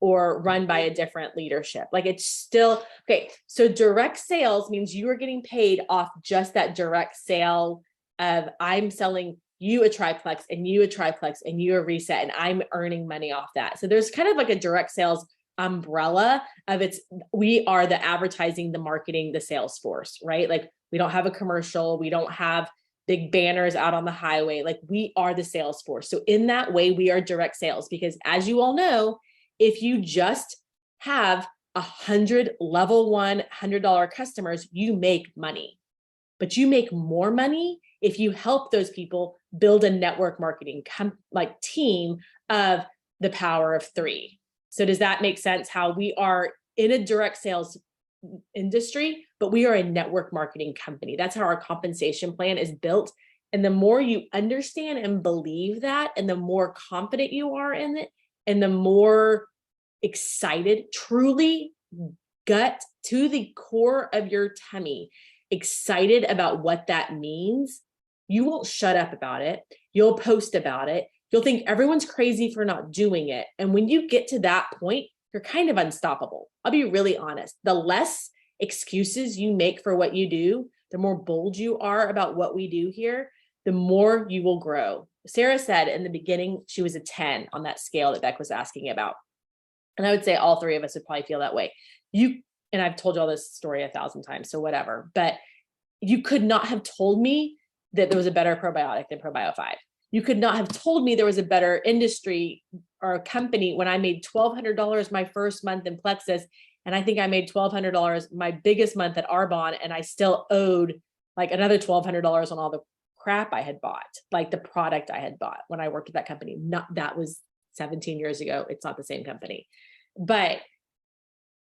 Or run by a different leadership? Like, it's still, okay. So direct sales means you are getting paid off just that direct sale of, I'm selling you a triplex and you a triplex and you a reset, and I'm earning money off that. So there's kind of like a direct sales umbrella of we are the advertising, the marketing, the sales force, right? Like, we don't have a commercial. We don't have big banners out on the highway. Like, we are the sales force. So in that way, we are direct sales, because as you all know, if you just have 100 level one $100 customers, you make money, but you make more money if you help those people build a network marketing team of the power of 3. So does that make sense? How we are in a direct sales industry, but we are a network marketing company. That's how our compensation plan is built. And the more you understand and believe that, and the more confident you are in it, and the more excited, truly gut to the core of your tummy, excited about what that means, you won't shut up about it. You'll post about it. You'll think everyone's crazy for not doing it. And when you get to that point, you're kind of unstoppable. I'll be really honest. The less excuses you make for what you do, the more bold you are about what we do here, the more you will grow. Sarah said in the beginning, she was a 10 on that scale that Beck was asking about. And I would say all 3 of us would probably feel that way. And I've told you all this story 1,000 times, so whatever, but you could not have told me that there was a better probiotic than Probio 5. You could not have told me there was a better industry or a company when I made $1,200 my first month in Plexus. And I think I made $1,200 my biggest month at Arbonne. And I still owed like another $1,200 on all the crap I had bought, like the product I had bought when I worked at that company. That was 17 years ago. It's not the same company, but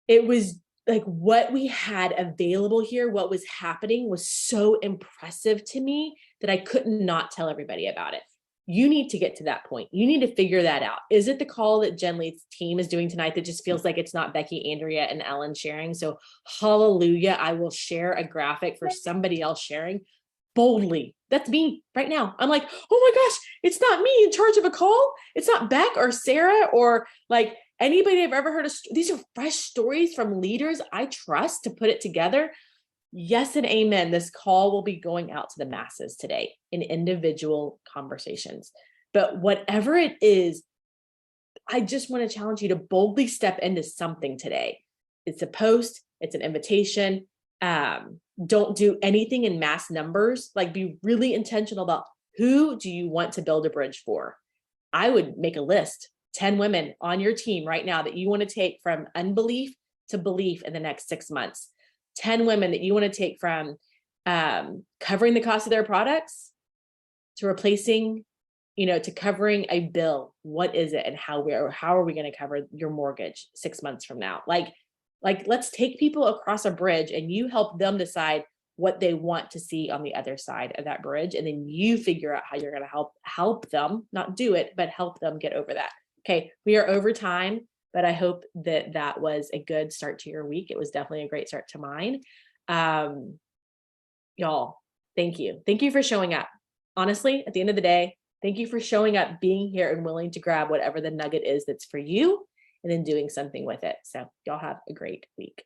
it was like what we had available here, what was happening was so impressive to me that I could not tell everybody about it. You need to get to that point. You need to figure that out. Is it the call that Jen Leath's team is doing tonight that just feels like it's not Becky, Andrea, and Ellen sharing? So hallelujah, I will share a graphic for somebody else sharing boldly. That's me right now. I'm like, oh my gosh, it's not me in charge of a call. It's not Beck or Sarah or like anybody I've ever heard of. These are fresh stories from leaders I trust to put it together. Yes and amen. This call will be going out to the masses today in individual conversations. But whatever it is, I just want to challenge you to boldly step into something today. It's a post, it's an invitation. Don't do anything in mass numbers. Like, be really intentional about who do you want to build a bridge for. I would make a list, 10 women on your team right now that you want to take from unbelief to belief in the next 6 months. 10 women that you want to take from covering the cost of their products to replacing, to covering a bill. What is it and how are we going to cover your mortgage 6 months from now? Like let's take people across a bridge and you help them decide what they want to see on the other side of that bridge. And then you figure out how you're going to help them, not do it, but help them get over that. Okay. We are over time, but I hope that was a good start to your week. It was definitely a great start to mine. Y'all, thank you. Thank you for showing up. Honestly, at the end of the day, thank you for showing up, being here and willing to grab whatever the nugget is that's for you and then doing something with it. So y'all have a great week.